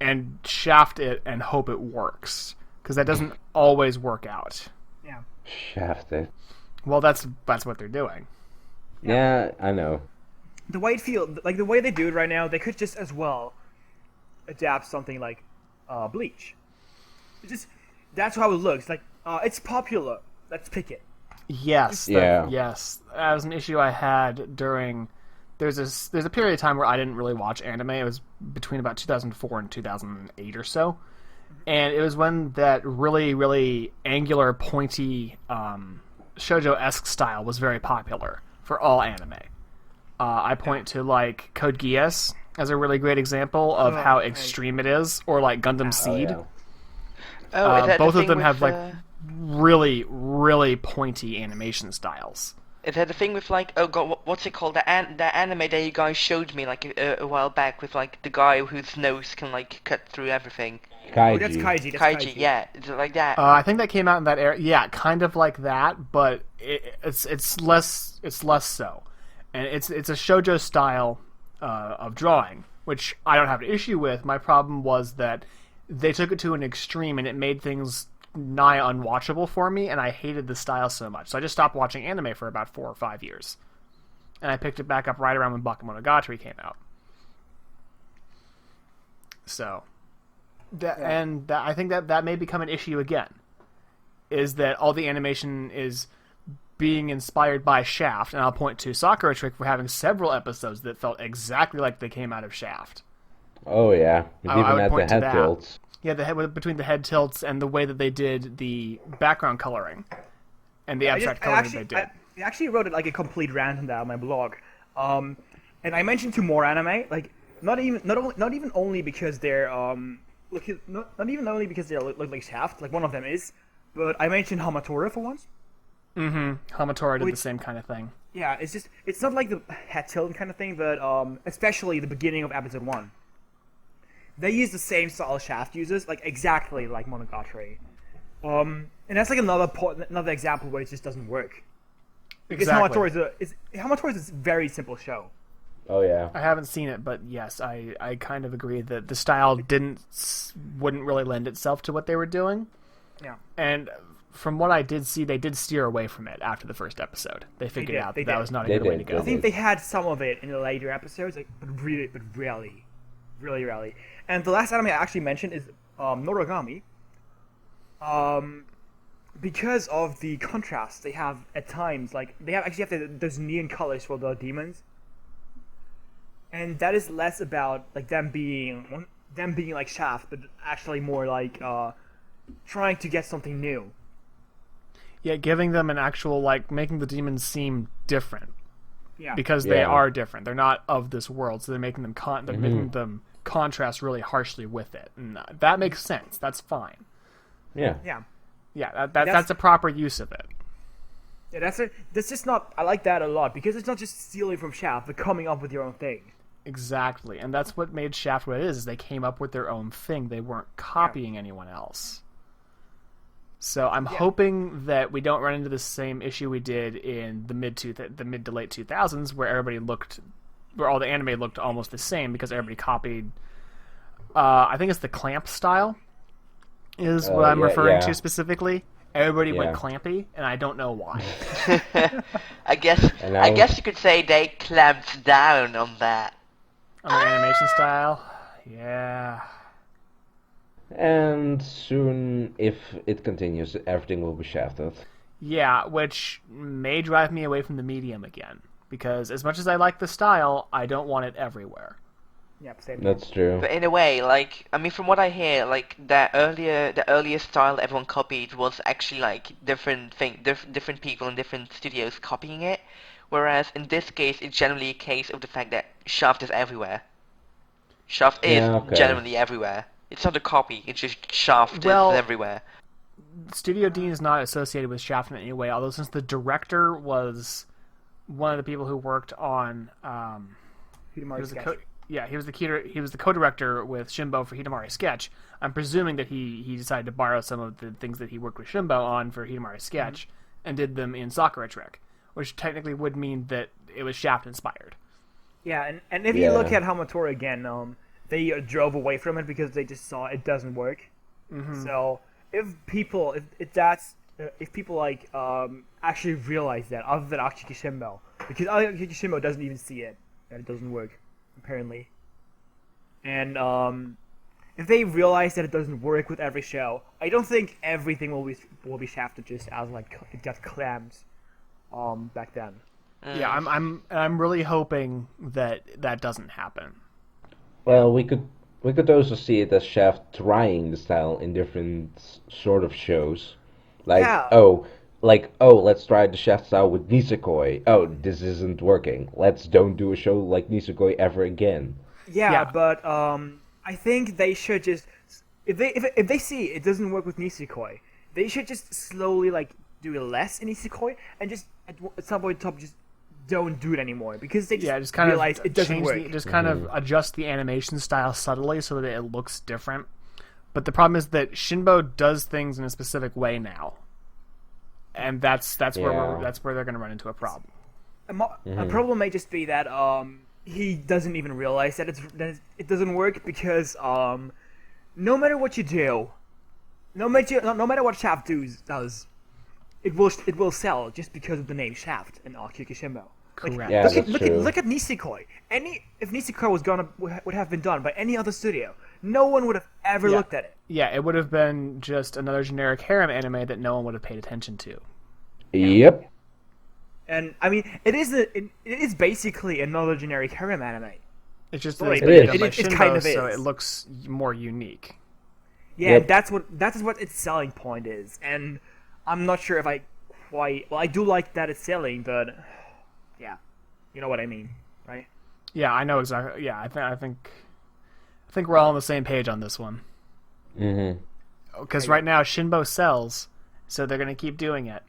Speaker 2: and shaft it and hope it works, because that doesn't always work out.
Speaker 1: Yeah.
Speaker 3: Shafted.
Speaker 2: Well, that's what they're doing.
Speaker 3: Yeah, I know.
Speaker 1: The way it feels, like the way they do it right now, they could just as well adapt something like Bleach. That's how it looks. Like it's popular. Let's pick it.
Speaker 2: Yes,
Speaker 3: Yeah.
Speaker 2: yes. That was an issue I had during. There's a period of time where I didn't really watch anime. It was between about 2004 and 2008 or so, and it was when that really, really angular, pointy shoujo-esque style was very popular for all anime. I point to like Code Geass as a really great example of how extreme it is, or like Gundam
Speaker 3: Oh,
Speaker 2: Seed.
Speaker 3: yeah.
Speaker 4: Oh, is that
Speaker 2: Both
Speaker 4: the
Speaker 2: of
Speaker 4: thing
Speaker 2: them
Speaker 4: with,
Speaker 2: have like really, really pointy animation styles.
Speaker 4: Is that the thing with like, oh god, what's it called? The anime that you guys showed me like a while back with like the guy whose nose can like cut through everything.
Speaker 3: Kaiji.
Speaker 1: Oh, that's Kaiji. That's
Speaker 4: Kaiji, yeah, is it like that?
Speaker 2: I think that came out in that era. Yeah, kind of like that, but it's less so, and it's a shoujo style of drawing, which I don't have an issue with. My problem was that they took it to an extreme, and it made things nigh unwatchable for me, and I hated the style so much. So I just stopped watching anime for about 4 or 5 years, and I picked it back up right around when Bakemonogatari came out. So. And I think that may become an issue again, is that all the animation is being inspired by Shaft, and I'll point to Sakura Trick for having several episodes that felt exactly like they came out of Shaft.
Speaker 3: Oh yeah. It
Speaker 2: I
Speaker 3: even
Speaker 2: would
Speaker 3: had the
Speaker 2: point to
Speaker 3: head
Speaker 2: that.
Speaker 3: tilts.
Speaker 2: Yeah, between the head tilts and the way that they did the background coloring and the abstract coloring that they did.
Speaker 1: I actually wrote like a complete rant on that on my blog, and I mentioned 2 more anime, like not even only because they're not even only because they look like Shaft, like one of them is, but I mentioned Hamatora for once.
Speaker 2: Hamatora did the
Speaker 1: Which-
Speaker 2: same kind of thing.
Speaker 1: Yeah, it's not like the head tilt kind of thing, but especially the beginning of episode 1. They use the same style Shaft uses, like exactly like Monogatari. And that's like another example where it just doesn't work. Because
Speaker 2: Exactly.
Speaker 1: Hamatora is a very simple show.
Speaker 3: Oh yeah.
Speaker 2: I haven't seen it, but yes, I kind of agree that the style wouldn't really lend itself to what they were doing.
Speaker 1: Yeah.
Speaker 2: And from what I did see, they did steer away from it after the first episode. They figured out that was not a
Speaker 3: They
Speaker 2: good way to
Speaker 3: did,
Speaker 2: go.
Speaker 1: I think they had some of it in the later episodes, like, but rarely. Really rarely. And the last anime I actually mentioned is Noragami. Because of the contrast they have at times, like they have those neon colors for the demons, and that is less about like them being like Shaft, but actually more like trying to get something new.
Speaker 2: Yeah, giving them an actual, like, making the demons seem different.
Speaker 1: Yeah,
Speaker 2: Because they are different. They're not of this world, so they're making them making them contrast really harshly with it. And that makes sense. That's fine.
Speaker 3: Yeah.
Speaker 1: yeah.
Speaker 2: Yeah, that's a proper use of it.
Speaker 1: Yeah, that's just not. I like that a lot because it's not just stealing from Shaft, but coming up with your own thing.
Speaker 2: Exactly. And that's what made Shaft what it is they came up with their own thing. They weren't copying anyone else. So I'm hoping that we don't run into the same issue we did in the mid to late 2000s, where all the anime looked almost the same because everybody copied. I think it's the clamp style, is what I'm referring to specifically. Everybody went clampy, and I don't know why.
Speaker 4: I guess you could say they clamped down on that.
Speaker 2: On the animation style, yeah.
Speaker 3: And soon, if it continues, everything will be shafted.
Speaker 2: Yeah, which may drive me away from the medium again. Because as much as I like the style, I don't want it everywhere.
Speaker 1: Yep, same.
Speaker 3: That's true.
Speaker 4: But in a way, like, I mean, from what I hear, like, the earlier style everyone copied was actually, like, different people in different studios copying it. Whereas in this case, it's generally a case of the fact that Shaft is everywhere. Shaft is generally everywhere. It's not a copy, it's just Shaft is everywhere.
Speaker 2: Studio Dean is not associated with Shaft in any way, although since the director was one of the people who worked on
Speaker 1: Hidamari's sketch.
Speaker 2: He was the co-director with Shinbou for Hidamari's sketch. I'm presuming that he decided to borrow some of the things that he worked with Shinbou on for Hidamari's sketch and did them in Sakura Trick, which technically would mean that it was Shaft inspired.
Speaker 1: Yeah, and if you look at Hamatora again, they drove away from it because they just saw it doesn't work. So if people like actually realize that, other than Akiyui Shinbou, because Akiyui Shinbou doesn't even see it, that it doesn't work apparently, and if they realize that it doesn't work with every show, I don't think everything will be shafted just as like it got clamped back then.
Speaker 2: Yeah, I'm really hoping that doesn't happen.
Speaker 3: Well, we could also see it as Shaft trying the style in different sort of shows, like let's try the Shaft style with Nisekoi. Oh, this isn't working. Let's don't do a show like Nisekoi ever again.
Speaker 1: Yeah, but I think they should just if they see it doesn't work with Nisekoi, they should just slowly like do less in Nisekoi and just at some point top just don't do it anymore because they just
Speaker 2: kind
Speaker 1: realize
Speaker 2: of
Speaker 1: it doesn't work.
Speaker 2: Kind of adjust the animation style subtly so that it looks different. But the problem is that Shinbou does things in a specific way now, and that's where they're going to run into a problem.
Speaker 1: A problem may just be that he doesn't even realize that it doesn't work because no matter what you do, no matter what Shaft does, it will sell just because of the name Shaft and Akiyui Shinbou.
Speaker 2: Correct.
Speaker 1: Like,
Speaker 3: Yeah,
Speaker 1: look at Nisekoi. If Nisekoi would have been done by any other studio, no one would have ever looked at it.
Speaker 2: Yeah, it would have been just another generic harem anime that no one would have paid attention to.
Speaker 3: Yep.
Speaker 1: And I mean, it is basically another generic harem anime.
Speaker 2: It's just
Speaker 1: Right,
Speaker 2: that
Speaker 1: it
Speaker 2: it's
Speaker 1: is.
Speaker 2: Shinbou,
Speaker 1: Kind of
Speaker 2: so
Speaker 1: is.
Speaker 2: it looks more unique.
Speaker 1: Yeah,
Speaker 3: Yep.
Speaker 1: that's what its selling point is, and I'm not sure if I do like that it's selling, but yeah, you know what I mean, right?
Speaker 2: Yeah, I know exactly. Yeah, I think we're all on the same page on this one. Because right now Shinbou sells, so they're gonna keep doing it.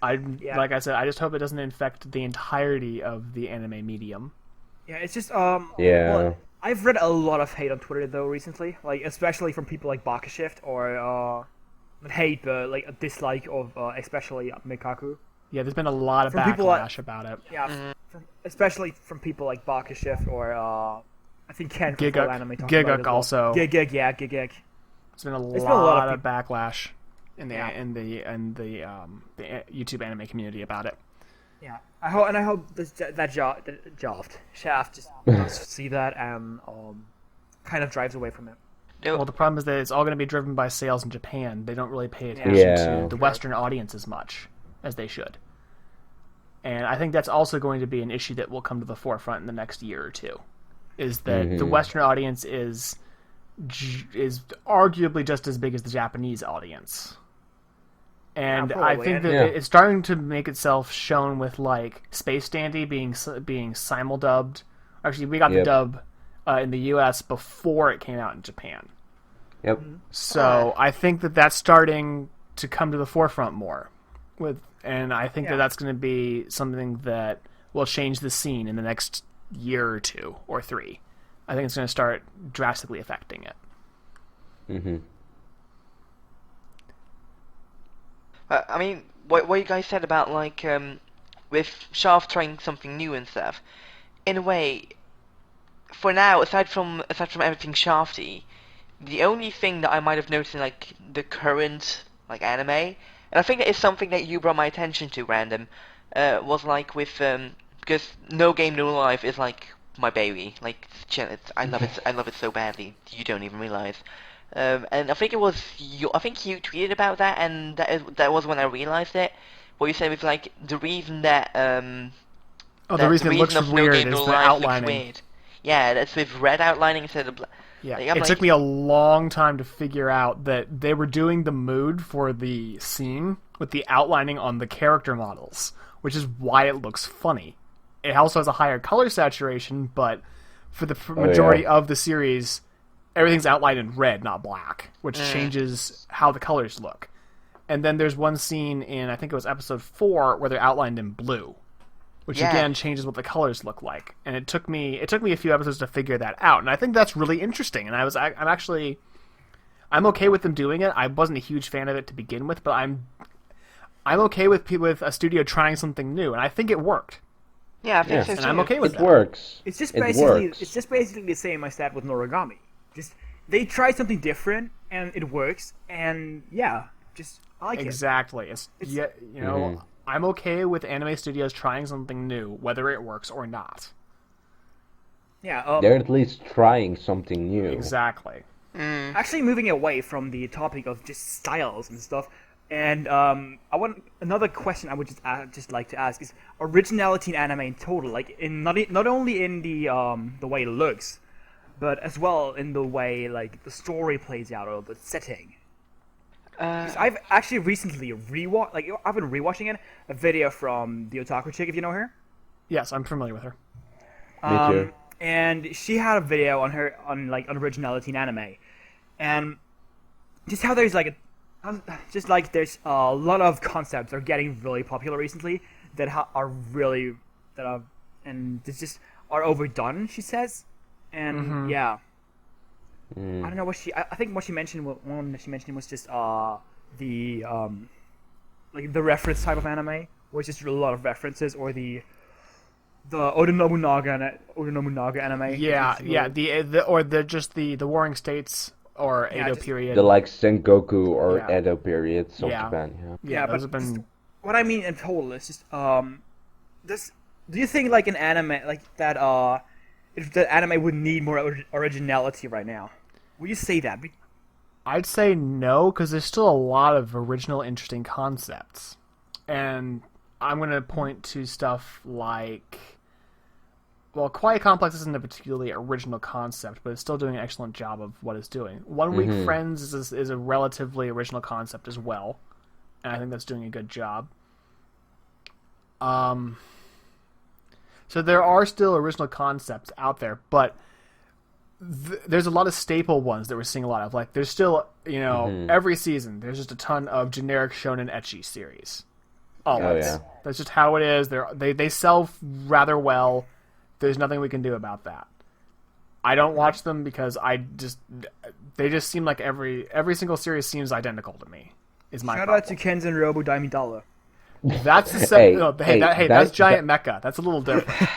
Speaker 2: Like I said, I just hope it doesn't infect the entirety of the anime medium.
Speaker 1: Yeah, it's just
Speaker 3: Yeah.
Speaker 1: I've read a lot of hate on Twitter though recently, like especially from people like Bakashift or not hate, but like a dislike of especially Mikaku.
Speaker 2: Yeah, there's been a lot of
Speaker 1: From people
Speaker 2: backlash about it.
Speaker 1: Yeah, especially from people like Bakashift or I think Ken from Full Anime talked about it
Speaker 2: Giguk
Speaker 1: as well.
Speaker 2: also.
Speaker 1: Giguk.
Speaker 2: It's been a lot of backlash. in the YouTube anime community about it.
Speaker 1: Yeah, I hope Shaft just does see that and kind of drives away from it.
Speaker 2: Well, the problem is that it's all going to be driven by sales in Japan. They don't really pay attention to the Western audience as much as they should. And I think that's also going to be an issue that will come to the forefront in the next year or two, is that the Western audience is arguably just as big as the Japanese audience. And I think that it's starting to make itself shown with, like, Space Dandy being simuldubbed. Actually, we got the dub in the U.S. before it came out in Japan.
Speaker 3: Yep.
Speaker 2: So I think that that's starting to come to the forefront more. And I think that that's going to be something that will change the scene in the next year or two or three. I think it's going to start drastically affecting it.
Speaker 3: Mm-hmm.
Speaker 4: I mean, what you guys said about, like, with Shaft trying something new and stuff, in a way, for now, aside from everything Shafty, the only thing that I might have noticed in, like, the current, like, anime, and I think that is something that you brought my attention to, Random, was, like, with, because No Game No Life is, like, my baby. Like, I love it so badly, you don't even realize. And I think it was you. I think you tweeted about that, and that was when I realized it. What you said was like the reason that
Speaker 2: the reason it looks weird is the outlining.
Speaker 4: Yeah, that's with red outlining instead of black.
Speaker 2: Yeah, it took me a long time to figure out that they were doing the mood for the scene with the outlining on the character models, which is why it looks funny. It also has a higher color saturation, but for the majority of the series, everything's outlined in red, not black, which changes how the colors look. And then there's one scene in, I think it was episode 4, where they're outlined in blue, which again changes what the colors look like. And it took me a few episodes to figure that out, and I think that's really interesting. And I'm okay with them doing it. I wasn't a huge fan of it to begin with, but I'm okay with a studio trying something new, and I think it worked.
Speaker 4: Yeah, I think so too.
Speaker 2: And I'm okay with that.
Speaker 3: It works.
Speaker 1: It's just basically the same I said with Noragami. Just they try something different and it works, and I like it.
Speaker 2: Exactly. I'm okay with anime studios trying something new, whether it works or not.
Speaker 1: Yeah,
Speaker 3: they're at least trying something new.
Speaker 2: Exactly.
Speaker 1: Actually, moving away from the topic of just styles and stuff, and another question I would just like to ask is originality in anime in total, like in not only in the way it looks, but as well in the way like the story plays out or the setting. I've actually recently I've been rewatching a video from the Otaku chick, if you know her.
Speaker 2: Yes, I'm familiar with her.
Speaker 3: Me too.
Speaker 1: And she had a video on originality in anime, and just how there's there's a lot of concepts that are getting really popular recently that are overdone. She says. And I don't know what I think what she mentioned. One that she mentioned was just the reference type of anime, where it's just a lot of references, or the Oda Nobunaga anime.
Speaker 2: Yeah, the Warring States or Edo period.
Speaker 3: The like Sengoku or Edo periods of Japan.
Speaker 2: Yeah, those have been.
Speaker 1: What I mean in total is just do you think like an anime like that if the anime would need more originality right now? Would you say that?
Speaker 2: I'd say no, because there's still a lot of original, interesting concepts. And I'm going to point to stuff like... Well, Quiet Complex isn't a particularly original concept, but it's still doing an excellent job of what it's doing. One Week Friends is a relatively original concept as well, and I think that's doing a good job. So there are still original concepts out there, but there's a lot of staple ones that we're seeing a lot of. Like, there's still, every season, there's just a ton of generic shonen ecchi series. Always. Oh, yeah. That's just how it is. They sell rather well. There's nothing we can do about that. I don't watch them because they just seem like every single series seems identical to me. Is my
Speaker 1: Shout
Speaker 2: problem.
Speaker 1: out to Kenzen Robo Daimidala.
Speaker 2: That's the that's Giant Mecha. That's a little different.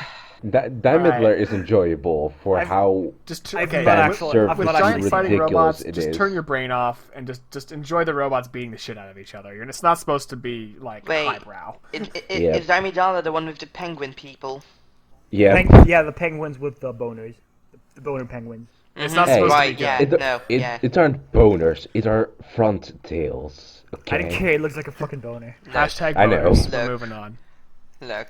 Speaker 3: Midler is enjoyable for how
Speaker 1: I've
Speaker 2: okay,
Speaker 1: not
Speaker 3: fan
Speaker 1: actually- I've
Speaker 2: with
Speaker 1: not
Speaker 3: service
Speaker 2: giant fighting
Speaker 3: ridiculous
Speaker 2: robots,
Speaker 3: it
Speaker 2: just
Speaker 3: is.
Speaker 2: turn your brain off and just enjoy the robots beating the shit out of each other. It's not supposed to be like
Speaker 4: Wait.
Speaker 2: highbrow.
Speaker 3: Yeah.
Speaker 4: Is Amidala the one with the penguin people?
Speaker 3: Yeah.
Speaker 1: The penguins with the boners, the boner penguins.
Speaker 2: It's not
Speaker 3: Hey.
Speaker 2: supposed to be
Speaker 4: Right,
Speaker 2: good.
Speaker 4: yeah.
Speaker 3: It,
Speaker 4: No,
Speaker 3: it,
Speaker 4: yeah.
Speaker 3: it aren't boners. It are front tails. Okay.
Speaker 1: I don't care. It looks like a fucking boner.
Speaker 2: Hashtag
Speaker 3: I know.
Speaker 2: boners. We're
Speaker 4: Look.
Speaker 2: moving on.
Speaker 4: Look.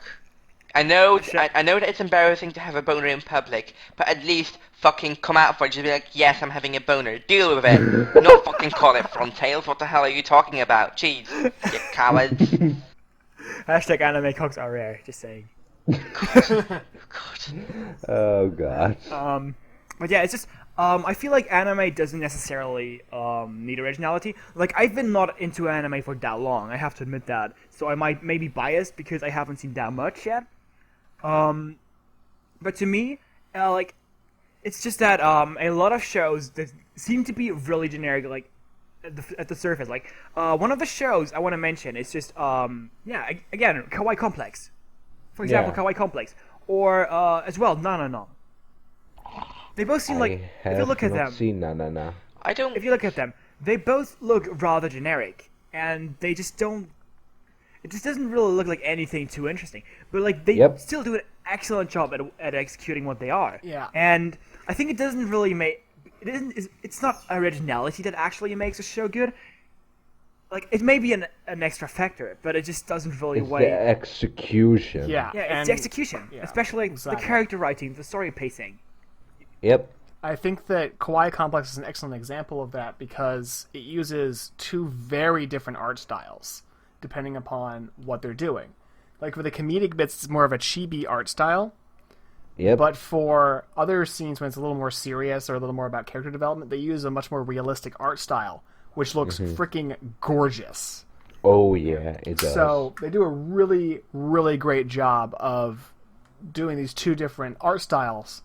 Speaker 4: I know that it's embarrassing to have a boner in public, but at least fucking come out for it. Just be like, yes, I'm having a boner. Deal with it. Not fucking call it front tails. What the hell are you talking about? Jeez, you cowards.
Speaker 1: Hashtag anime cocks are rare. Just saying.
Speaker 4: God.
Speaker 3: Oh god.
Speaker 1: But yeah, it's just I feel like anime doesn't necessarily need originality. Like I've been not into anime for that long. I have to admit that. So I might maybe biased because I haven't seen that much yet. But to me, like it's just that a lot of shows that seem to be really generic, like at the surface. Like one of the shows I want to mention is just again Kawaii Complex. For example,
Speaker 3: Yeah.
Speaker 1: Kawaii Complex, or as well No. They both seem like,
Speaker 3: I
Speaker 1: if you look at
Speaker 3: have not
Speaker 1: them,
Speaker 3: seen Na.
Speaker 4: I don't.
Speaker 1: if you look at them, they both look rather generic, and they just don't. It just doesn't really look like anything too interesting. But like they
Speaker 3: Yep.
Speaker 1: still do an excellent job at executing what they are.
Speaker 2: Yeah.
Speaker 1: And I think it doesn't really make. It isn't. It's not originality that actually makes a show good. Like it may be an extra factor, but it just doesn't really
Speaker 3: It's
Speaker 1: weigh.
Speaker 3: the execution.
Speaker 2: Yeah.
Speaker 1: Yeah, it's
Speaker 2: and
Speaker 1: the execution,
Speaker 2: yeah,
Speaker 1: especially
Speaker 2: exactly.
Speaker 1: the character writing, the story pacing.
Speaker 3: Yep.
Speaker 2: I think that Kawaii Complex is an excellent example of that because it uses two very different art styles depending upon what they're doing. Like for the comedic bits, it's more of a chibi art style.
Speaker 3: Yep.
Speaker 2: But for other scenes when it's a little more serious or a little more about character development, they use a much more realistic art style, which looks freaking gorgeous.
Speaker 3: Oh yeah, it does.
Speaker 2: So they do a really, really great job of doing these two different art styles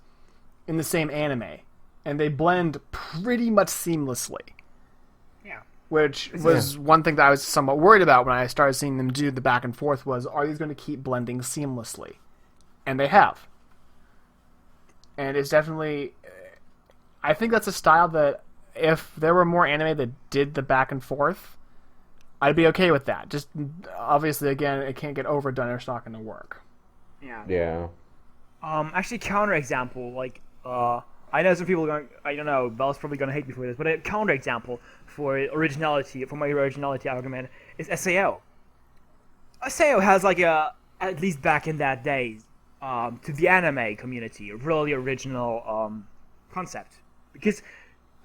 Speaker 2: in the same anime, and they blend pretty much seamlessly.
Speaker 1: Yeah.
Speaker 2: Which was one thing that I was somewhat worried about when I started seeing them do the back and forth was, are these going to keep blending seamlessly? And they have. And it's definitely... I think that's a style that if there were more anime that did the back and forth, I'd be okay with that. Just, obviously, again, it can't get overdone or it's not going to work.
Speaker 1: Yeah.
Speaker 3: Yeah.
Speaker 1: Actually, counterexample, like, I know some people are going, I don't know, Belle's probably going to hate me for this, but a counterexample for originality, for my originality argument, is SAO. SAO has, like, at least back in that days, to the anime community, a really original, concept. Because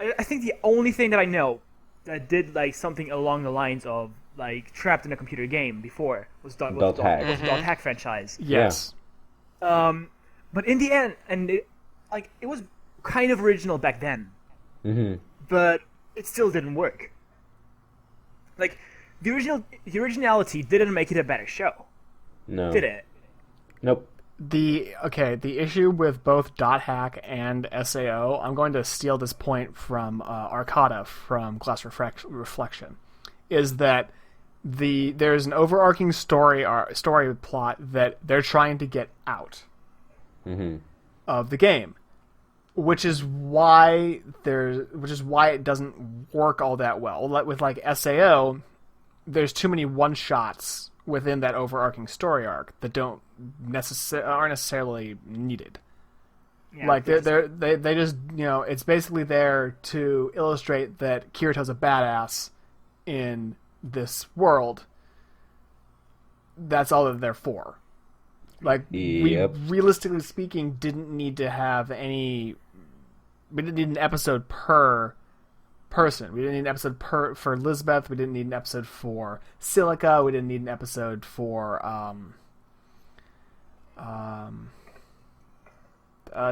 Speaker 1: I think the only thing that I know that did, like, something along the lines of, like, trapped in a computer game before was the
Speaker 3: Dot Hack.
Speaker 1: Dot Hack franchise.
Speaker 2: Yes.
Speaker 1: But in the end, and it was kind of original back then, but it still didn't work. Like the originality didn't make it a better show,
Speaker 3: No.
Speaker 1: did it?
Speaker 3: Nope.
Speaker 2: The issue with both Dot Hack and SAO, I'm going to steal this point from Arcada from Glass Reflection, is that there's an overarching story plot that they're trying to get out of the game, which is why it doesn't work all that well. With like SAO, there's too many one shots within that overarching story arc that aren't necessarily needed.
Speaker 1: Yeah,
Speaker 2: Like they just, it's basically there to illustrate that Kirito's a badass in this world. That's all that they're for. Like
Speaker 3: Yep.
Speaker 2: we, realistically speaking, didn't need to have any. We didn't need an episode per person. We didn't need an episode for Lisbeth. We didn't need an episode for Silica. We didn't need an episode for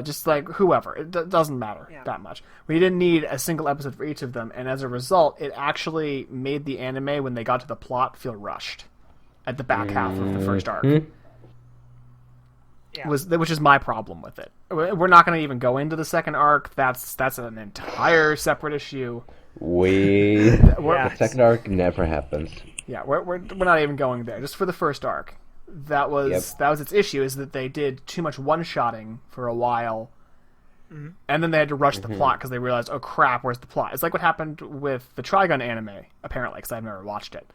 Speaker 2: just like whoever. It doesn't matter that much. We didn't need a single episode for each of them, and as a result, it actually made the anime, when they got to the plot, feel rushed at the back half of the first arc.
Speaker 1: Yeah.
Speaker 2: Which is my problem with it. We're not going to even go into the second arc. That's an entire separate issue.
Speaker 3: The
Speaker 1: Yeah.
Speaker 3: second arc never happens.
Speaker 2: Yeah, we're not even going there. Just for the first arc, that was its issue, is that they did too much one-shotting for a while, and then they had to rush the plot because they realized, oh crap, where's the plot? It's like what happened with the Trigun anime, apparently, because I've never watched it.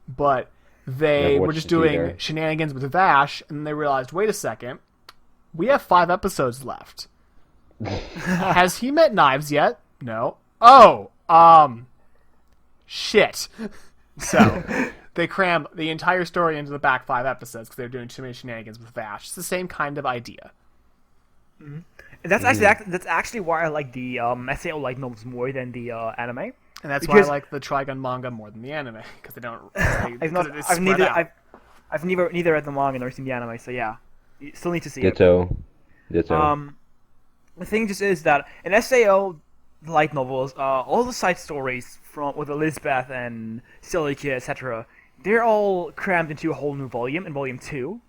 Speaker 2: But they were just doing shenanigans with Vash, and they realized, wait a second, we have 5 episodes left. Has he met Knives yet? No. Oh, shit. So they crammed the entire story into the back 5 episodes because they were doing too many shenanigans with Vash. It's the same kind of idea.
Speaker 1: And that's actually why I like the SAO light novels more than the anime.
Speaker 2: And that's why I like the Trigun manga more than the anime, because they don't. I've
Speaker 1: neither read the manga nor seen the anime, so yeah, you still need to see it.
Speaker 3: Ditto.
Speaker 1: The thing just is that in SAO light novels, all the side stories with Elizabeth and Celica, etc., they're all crammed into a whole new volume in Volume 2,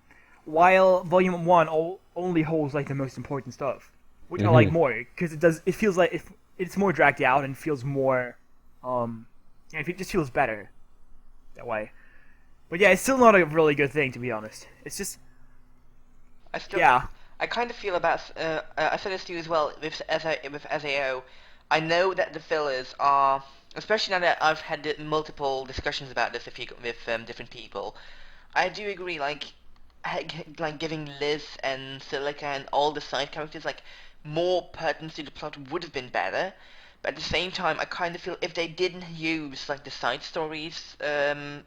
Speaker 1: while Volume 1 only holds like the most important stuff, which I like more because it feels like it's more dragged out and feels more, it just feels better that way. But yeah, it's still not a really good thing, to be honest. It's just,
Speaker 4: I kind of feel about I said this to you as well with SAO. I know that the fillers are, especially now that I've had multiple discussions about this with different people. I do agree, like giving Liz and Silica and all the side characters like more pertinence to the plot would have been better. But at the same time, I kind of feel if they didn't use like the side stories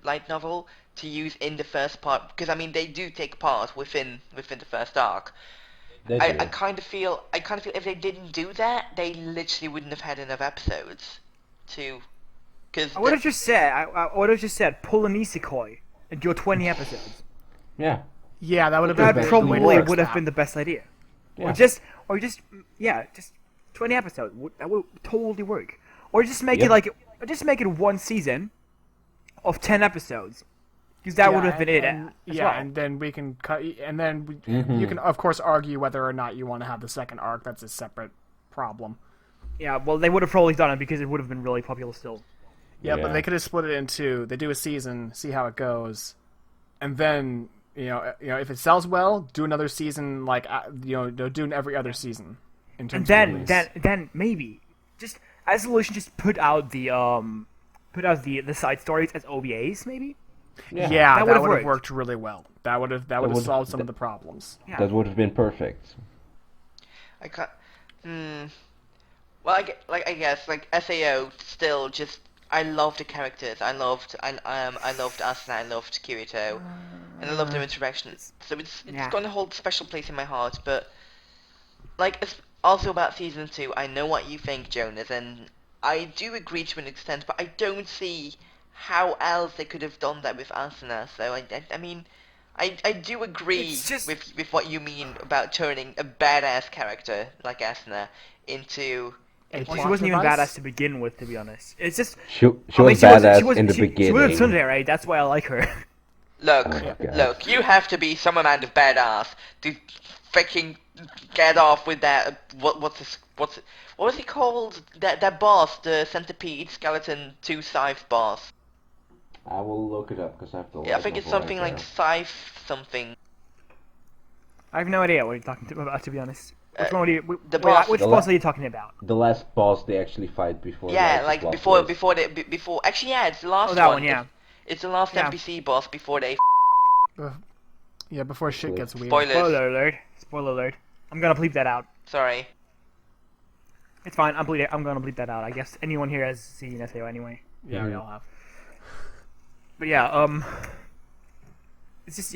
Speaker 4: light novel to use in the first part, because I mean they do take part within the first arc. I kind of feel if they didn't do that, they literally wouldn't have had enough episodes to. Cause
Speaker 1: I would have just said pull a Nisekoi and do 20 episodes.
Speaker 3: Yeah.
Speaker 2: Yeah, that would have
Speaker 1: That
Speaker 2: been
Speaker 1: probably would have been the best idea.
Speaker 3: Yeah.
Speaker 1: Just 20 episodes. That would totally work. Or just make it one season of 10 episodes. Because that would have been it.
Speaker 2: And then we can cut, and then you can of course argue whether or not you want to have the second arc. That's a separate problem.
Speaker 1: Yeah, well, they would have probably done it because it would have been really popular still.
Speaker 2: Yeah, but they could have split it into. They do a season, see how it goes, and then if it sells well, do another season do every other season. In terms
Speaker 1: and then maybe just as a solution, just put out the side stories as OVAs maybe.
Speaker 2: Yeah, that would have worked really well. That would have solved some of the problems.
Speaker 3: Yeah. That would have been perfect.
Speaker 4: I can't. Well, I guess SAO still just. I love the characters. I loved Asuna. I loved Kirito, and I loved their interactions. So it's going to hold a special place in my heart. But also about season 2, I know what you think, Jonas, and I do agree to an extent, but I don't see how else they could have done that with Asuna. So I mean, I do agree with what you mean about turning a badass character like Asuna into.
Speaker 1: Well, she wasn't even badass to begin with, to be honest. It's just
Speaker 3: she was badass in the beginning.
Speaker 1: She was tsundere, that's why I like her.
Speaker 4: Look, you have to be some amount of badass to freaking get off with that. What was he called? That boss, the centipede skeleton 2 Scythe boss.
Speaker 3: I will look it up because I have to.
Speaker 4: Yeah, I think it's something like Scythe something.
Speaker 1: I have no idea what you're talking about, to be honest. Which one which boss are you talking about?
Speaker 3: The last boss they actually fight before.
Speaker 4: Yeah, before. Actually, yeah, it's the last
Speaker 1: that
Speaker 4: one.
Speaker 1: one, yeah.
Speaker 4: It's the last NPC boss before they.
Speaker 2: Before shit gets weird.
Speaker 1: Spoiler alert. I'm gonna bleep that out.
Speaker 4: Sorry.
Speaker 1: It's fine. I'm gonna bleep that out. I guess anyone here has seen SAO anyway.
Speaker 2: Yeah, we all have.
Speaker 1: But yeah, it's just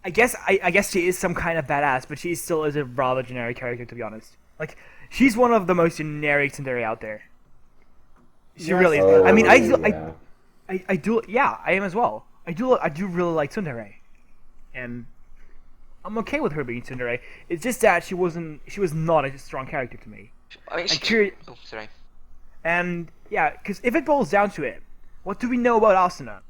Speaker 1: I guess she is some kind of badass, but she still is a rather generic character, to be honest. Like, she's one of the most generic tsundere out there. She really is. I mean, I am as well. I do really like tsundere, and I'm okay with her being tsundere. It's just that she was not a strong character to me.
Speaker 4: I mean, sorry.
Speaker 1: And yeah, because if it boils down to it, what do we know about Asuna?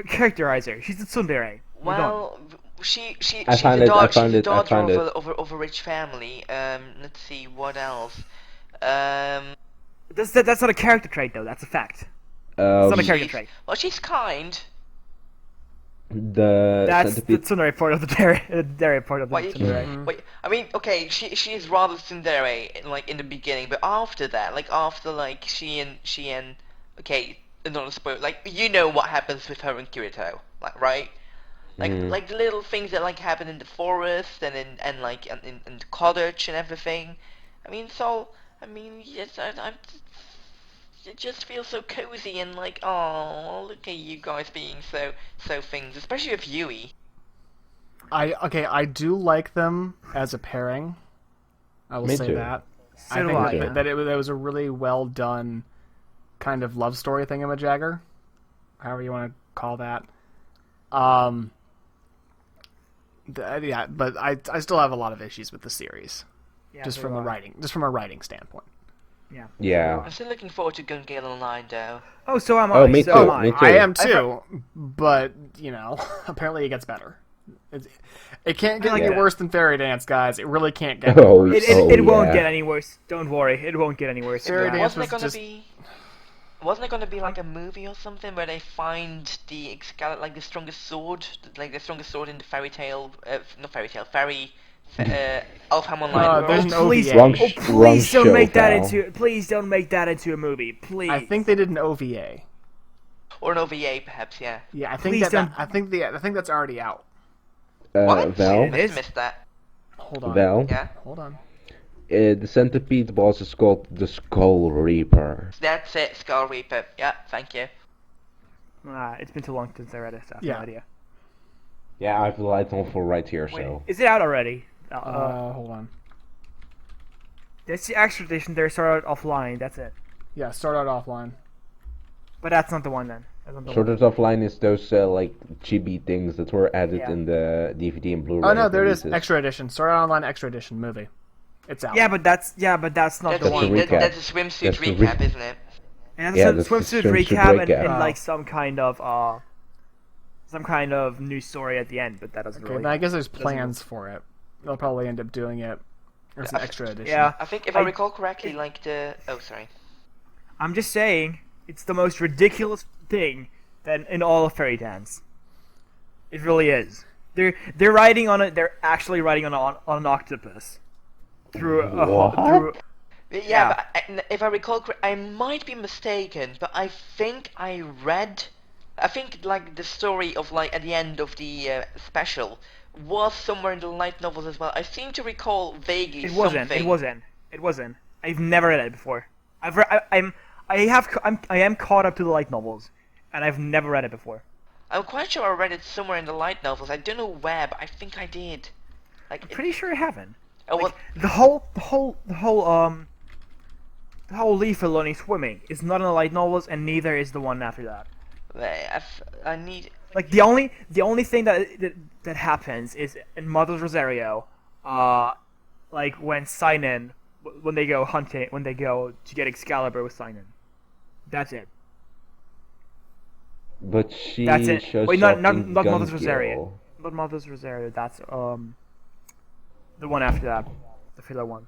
Speaker 1: Characterize her. She's a tsundere.
Speaker 4: Well, she's the daughter of a rich family. Let's see, what else?
Speaker 1: That's not a character trait, though. That's a fact. It's not a character trait.
Speaker 4: Well, she's kind.
Speaker 3: The
Speaker 1: That's the
Speaker 3: centipede.
Speaker 1: tsundere part of the dairy part of the
Speaker 4: Wait,
Speaker 1: tsundere.
Speaker 4: wait. I mean, okay, she's rather tsundere like in the beginning, but after that, like after like she and okay, not a spoil. Like you know what happens with her and Kirito, like right? Like the little things that like happen in the forest and like in the cottage and everything. I mean, so I mean, yes, I'm. It just feels so cozy and like, oh, look at you guys being so things, especially with Yui.
Speaker 2: I do like them as a pairing. I will
Speaker 3: Me
Speaker 2: say
Speaker 3: too.
Speaker 2: that.
Speaker 1: So
Speaker 2: I
Speaker 1: do
Speaker 2: think
Speaker 1: I,
Speaker 2: that,
Speaker 1: yeah.
Speaker 2: that it was a really well done kind of love story thingamajagger, however you want to call that. Yeah, but I still have a lot of issues with the series,
Speaker 1: Yeah,
Speaker 2: just
Speaker 1: so
Speaker 2: from
Speaker 1: do
Speaker 2: a
Speaker 1: I.
Speaker 2: writing standpoint.
Speaker 1: Yeah.
Speaker 3: Yeah.
Speaker 4: I'm still looking forward to Gun Gale Online though.
Speaker 1: Oh, so am I.
Speaker 3: Oh, me
Speaker 1: so
Speaker 3: too,
Speaker 1: am I.
Speaker 3: me too.
Speaker 2: I am too, but apparently it gets better. It can't get
Speaker 1: like
Speaker 2: any
Speaker 3: that.
Speaker 2: worse than Fairy Dance, guys. It really can't get
Speaker 3: Oh,
Speaker 2: worse.
Speaker 1: It won't
Speaker 3: yeah.
Speaker 1: get any worse. Don't worry. It won't get any worse.
Speaker 2: Fairy
Speaker 1: than that.
Speaker 2: Dance
Speaker 4: Wasn't it
Speaker 2: was
Speaker 4: gonna
Speaker 2: just-
Speaker 4: be? Wasn't it gonna be like a movie or something where they find the like the strongest sword, like the strongest sword in the fairy tale, not fairy tale, Elfham Online
Speaker 2: there's
Speaker 4: world?
Speaker 2: an
Speaker 1: Please,
Speaker 2: OVA.
Speaker 3: Wrong
Speaker 1: oh,
Speaker 3: sh-
Speaker 1: please
Speaker 3: wrong
Speaker 1: don't
Speaker 3: show,
Speaker 1: make that
Speaker 3: pal.
Speaker 1: into. Please don't make that into a movie. Please.
Speaker 2: I think they did an OVA.
Speaker 4: Or an OVA perhaps, yeah.
Speaker 2: Yeah, I think
Speaker 1: Please don't-
Speaker 2: I think that's already out.
Speaker 4: What?
Speaker 3: Val,
Speaker 1: It
Speaker 4: Must
Speaker 1: is?
Speaker 4: have missed that.
Speaker 2: Hold on.
Speaker 3: Val,
Speaker 4: Yeah.
Speaker 2: Hold on.
Speaker 3: the centipede boss is called the Skull Reaper.
Speaker 4: That's it, Skull Reaper. Yeah, thank you.
Speaker 1: It's been too long since I read it. So I have
Speaker 2: Yeah.
Speaker 1: no idea.
Speaker 3: Yeah, I have the light novel right here,
Speaker 1: Wait,
Speaker 3: so.
Speaker 1: is it out already?
Speaker 2: Hold on.
Speaker 1: That's the extra edition. They started offline. That's it.
Speaker 2: Yeah, start out offline.
Speaker 1: But that's not the one then. That's not the
Speaker 3: Sort
Speaker 1: one.
Speaker 3: of offline is those like chibi things that were added
Speaker 1: Yeah.
Speaker 3: in the DVD and Blu-ray.
Speaker 2: Oh no, there it is.
Speaker 3: releases.
Speaker 2: Extra edition. Start out online. Extra edition movie. It's out.
Speaker 1: Yeah, but that's not
Speaker 4: That's
Speaker 1: the
Speaker 3: That's
Speaker 1: one.
Speaker 3: the recap.
Speaker 4: that's a swimsuit
Speaker 3: That's the
Speaker 4: recap,
Speaker 3: re-
Speaker 4: isn't it?
Speaker 1: And
Speaker 3: Yeah,
Speaker 1: that's
Speaker 3: that's
Speaker 1: a
Speaker 3: the
Speaker 1: swimsuit
Speaker 3: swimsuit
Speaker 1: recap and,
Speaker 3: recap.
Speaker 1: and
Speaker 2: Oh.
Speaker 1: like some kind of news story at the end, but that doesn't
Speaker 2: Okay,
Speaker 1: really.
Speaker 2: then I guess there's plans for it. They'll probably end up doing it. It's an extra edition.
Speaker 1: Yeah,
Speaker 4: I think if I recall correctly, like the sorry.
Speaker 1: I'm just saying it's the most ridiculous thing that in all of Fairy Dance. It really is. They're riding on it. They're actually riding on an octopus through a
Speaker 3: What?
Speaker 1: through.
Speaker 4: Yeah,
Speaker 1: Yeah.
Speaker 4: but if I recall correctly, I might be mistaken, but I think I think like the story of like at the end of the special was somewhere in the light novels as well. I seem to recall vaguely
Speaker 1: It wasn't.
Speaker 4: something.
Speaker 1: It wasn't. I've never read it before. I am caught up to the light novels, and I've never read it before.
Speaker 4: I'm quite sure I read it somewhere in the light novels. I don't know where, but I think I did. Like,
Speaker 1: Pretty sure I haven't.
Speaker 4: oh,
Speaker 1: Like,
Speaker 4: well,
Speaker 1: the whole Leaf learning swimming is not in the light novels, and neither is the one after that.
Speaker 4: I need.
Speaker 1: Like the only thing that happens is in Mother's Rosario, like when Sinon, when they go hunting, when they go to get Excalibur with Sinon. That's it.
Speaker 3: But she
Speaker 1: That's it.
Speaker 3: shows
Speaker 1: Wait,
Speaker 3: up
Speaker 1: not
Speaker 3: in
Speaker 1: Mother's
Speaker 3: Gun
Speaker 1: Rosario.
Speaker 3: Gale.
Speaker 1: Not Mother's Rosario. That's the one after that, the filler one,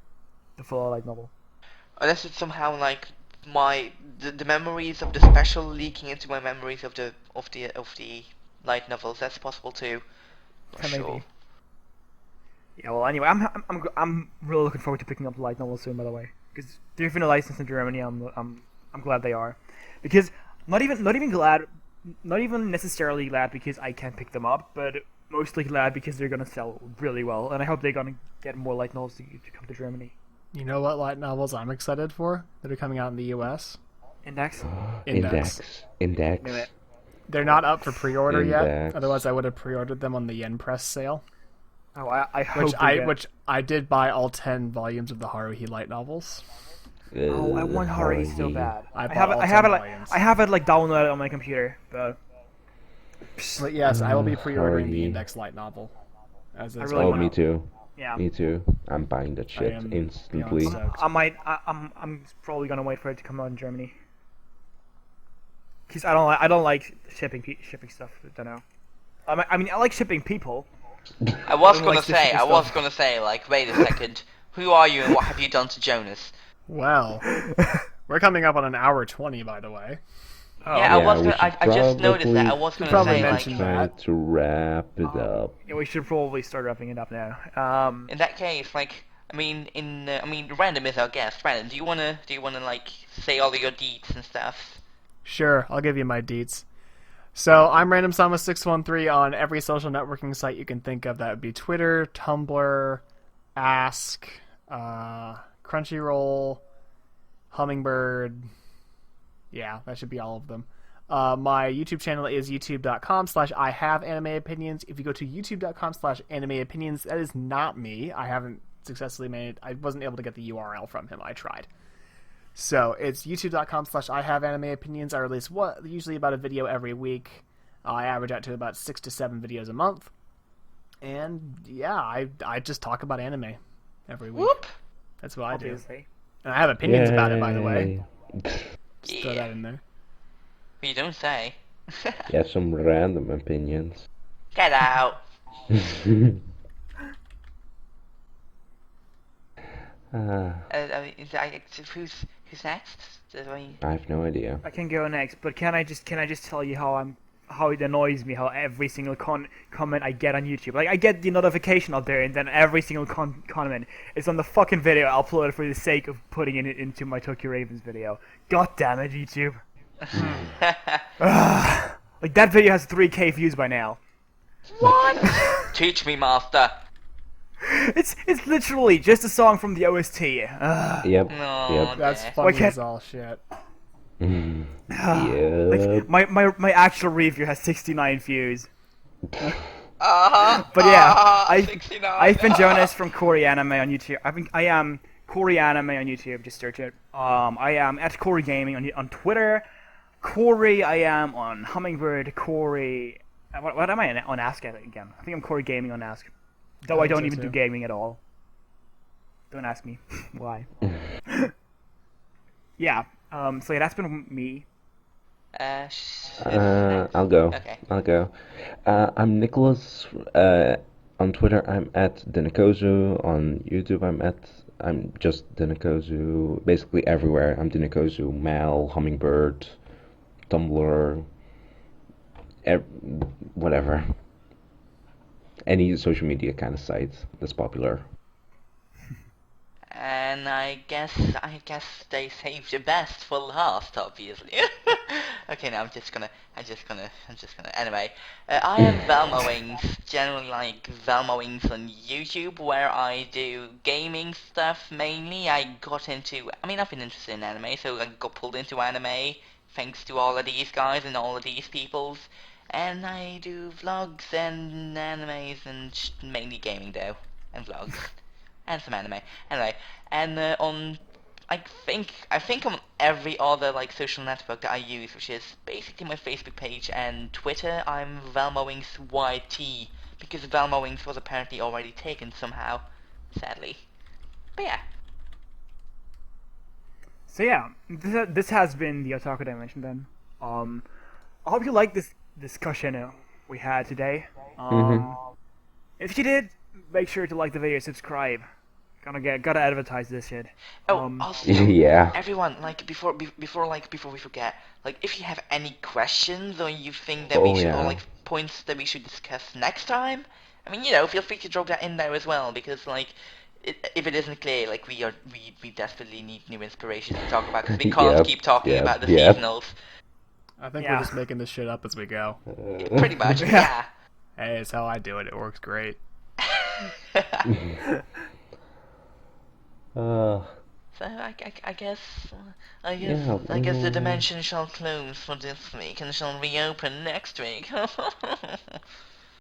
Speaker 1: the full light novel.
Speaker 4: Unless it's somehow like the memories of the special leaking into my memories of the light novels. That's possible too. Not
Speaker 1: Maybe.
Speaker 4: sure.
Speaker 1: Yeah. Well, anyway, I'm really looking forward to picking up the light novel soon. By the way, because they've been licensed in Germany. I'm glad they are, because not even necessarily glad because I can pick them up, but mostly glad because they're gonna sell really well, and I hope they're gonna get more light novels to come to Germany.
Speaker 2: You know what light novels I'm excited for that are coming out in the U.S.?
Speaker 1: Index.
Speaker 2: Index.
Speaker 3: Index.
Speaker 1: Knew it.
Speaker 2: They're not up for pre-order yet.
Speaker 3: Index.
Speaker 2: Otherwise, I would have pre-ordered them on the Yen Press sale,
Speaker 1: Oh, I hope.
Speaker 2: which I did buy all 10 volumes of the Haruhi light novels.
Speaker 1: Oh, I want Haruhi so bad.
Speaker 2: I
Speaker 1: have
Speaker 2: bought
Speaker 1: it.
Speaker 2: all
Speaker 1: I have
Speaker 2: 10
Speaker 1: it.
Speaker 2: volumes.
Speaker 1: I have it like downloaded on my computer, but
Speaker 2: But yes, I will be pre-ordering the
Speaker 3: Haruhi.
Speaker 2: Index light novel. As it's
Speaker 1: really
Speaker 3: Oh,
Speaker 1: wanna-
Speaker 3: me too.
Speaker 1: yeah.
Speaker 3: Me too. I'm buying that shit
Speaker 2: am
Speaker 3: instantly.
Speaker 2: beyond stoked.
Speaker 1: I'm probably gonna wait for it to come out in Germany. Cause I don't like shipping stuff. I don't know. I mean I like shipping people.
Speaker 4: I was
Speaker 1: don't
Speaker 4: gonna
Speaker 1: like
Speaker 4: say,
Speaker 1: specific
Speaker 4: like, wait a second. Who are you and what have you done to Jonas?
Speaker 2: Well, we're coming up on an hour 20, by the way.
Speaker 1: Oh,
Speaker 4: Yeah, I
Speaker 3: Yeah,
Speaker 4: was
Speaker 3: we
Speaker 4: gonna.
Speaker 3: should
Speaker 4: I just noticed that. I
Speaker 3: probably
Speaker 4: was gonna
Speaker 2: probably
Speaker 4: say
Speaker 2: mention
Speaker 4: like.
Speaker 2: that.
Speaker 3: try to wrap it up.
Speaker 1: yeah, we should probably start wrapping it up now.
Speaker 4: In that case, like, Random is our guest. Random, do you wanna like say all of your deets and stuff?
Speaker 2: Sure, I'll give you my deets. So I'm RandomSama613 on every social networking site you can think of. That would be Twitter, Tumblr, Ask, Crunchyroll, Hummingbird. Yeah, that should be all of them. My YouTube channel is youtube.com/IHaveAnimeOpinions. If you go to youtube.com/AnimeOpinions, that is not me. I haven't successfully made. I wasn't able to get the URL from him. I tried. So it's youtube.com/IHaveAnimeOpinions. I release usually about a video every week. I average out to about 6 to 7 videos a month. And yeah, I just talk about anime every week.
Speaker 4: Whoop!
Speaker 2: That's what I do.
Speaker 1: obviously.
Speaker 2: And I have opinions about it, by the way.
Speaker 3: Yay.
Speaker 2: Just throw that in there.
Speaker 4: You don't say.
Speaker 3: Yeah, some random opinions.
Speaker 4: Get out. Who's next?
Speaker 3: I have no idea.
Speaker 1: I can go next, but can I just tell you how it annoys me how every single comment I get on YouTube, like I get the notification up there, and then every single comment is on the fucking video uploaded for the sake of putting it into my Tokyo Ravens video. God damn it, YouTube! Like that video has 3K views by now.
Speaker 4: What? Teach me, master.
Speaker 1: It's literally just a song from the OST.
Speaker 3: Yep.
Speaker 4: No,
Speaker 3: Yep.
Speaker 2: That's
Speaker 4: okay.
Speaker 2: funny
Speaker 1: can't-
Speaker 2: as all shit.
Speaker 3: Yep.
Speaker 1: Like my actual review has 69 views. But
Speaker 4: But
Speaker 1: yeah,
Speaker 4: 69.
Speaker 1: I've been Jonas from Corey Anime on YouTube. I am Corey Anime on YouTube. Just search it. I am at Corey Gaming on Twitter. Corey, I am on Hummingbird. Corey, what am I on Ask again? I think I'm Corey Gaming on Ask. Though I
Speaker 2: think
Speaker 1: don't
Speaker 2: so
Speaker 1: even do
Speaker 2: too.
Speaker 1: gaming at all. Don't ask me why. Yeah. So yeah, that's been me.
Speaker 3: I'll go.
Speaker 4: Okay.
Speaker 3: I'll go. I'm Nicolas. On Twitter, I'm at Dinokozu. On YouTube, I'm just Dinokozu. Basically everywhere, I'm Dinokozu. Mal, Hummingbird, Tumblr, whatever. Any social media kind of site that's popular.
Speaker 4: And I guess they saved the best for last, obviously. Okay, now I'm just gonna. Anyway, I am Velmoings, generally like Velmoings on YouTube, where I do gaming stuff mainly. I've been interested in anime, so I got pulled into anime thanks to all of these guys and all of these peoples. And I do vlogs and animes and mainly gaming though, and vlogs. And some anime. Anyway, and I think on every other like social network that I use, which is basically my Facebook page and Twitter, I'm Velmoings YT, because Velmoings was apparently already taken somehow, sadly. But yeah.
Speaker 1: So yeah, this has been the Otaku Dimension then. I hope you like this discussion we had today. If you did, make sure to like the video, subscribe. Gotta advertise this shit.
Speaker 4: Also,
Speaker 3: Yeah.
Speaker 4: everyone, like before we forget, like if you have any questions or you think that we should, or like points that we should discuss next time, I mean, feel free to drop that in there as well, because like if it isn't clear, like we desperately need new inspiration to talk about, because we can't keep talking about the seasonals.
Speaker 2: I think we're just making this shit up as we go.
Speaker 4: Pretty much, yeah.
Speaker 2: Hey, it's how I do it. It works great.
Speaker 4: So I guess the dimension shall close for this week and shall reopen next week.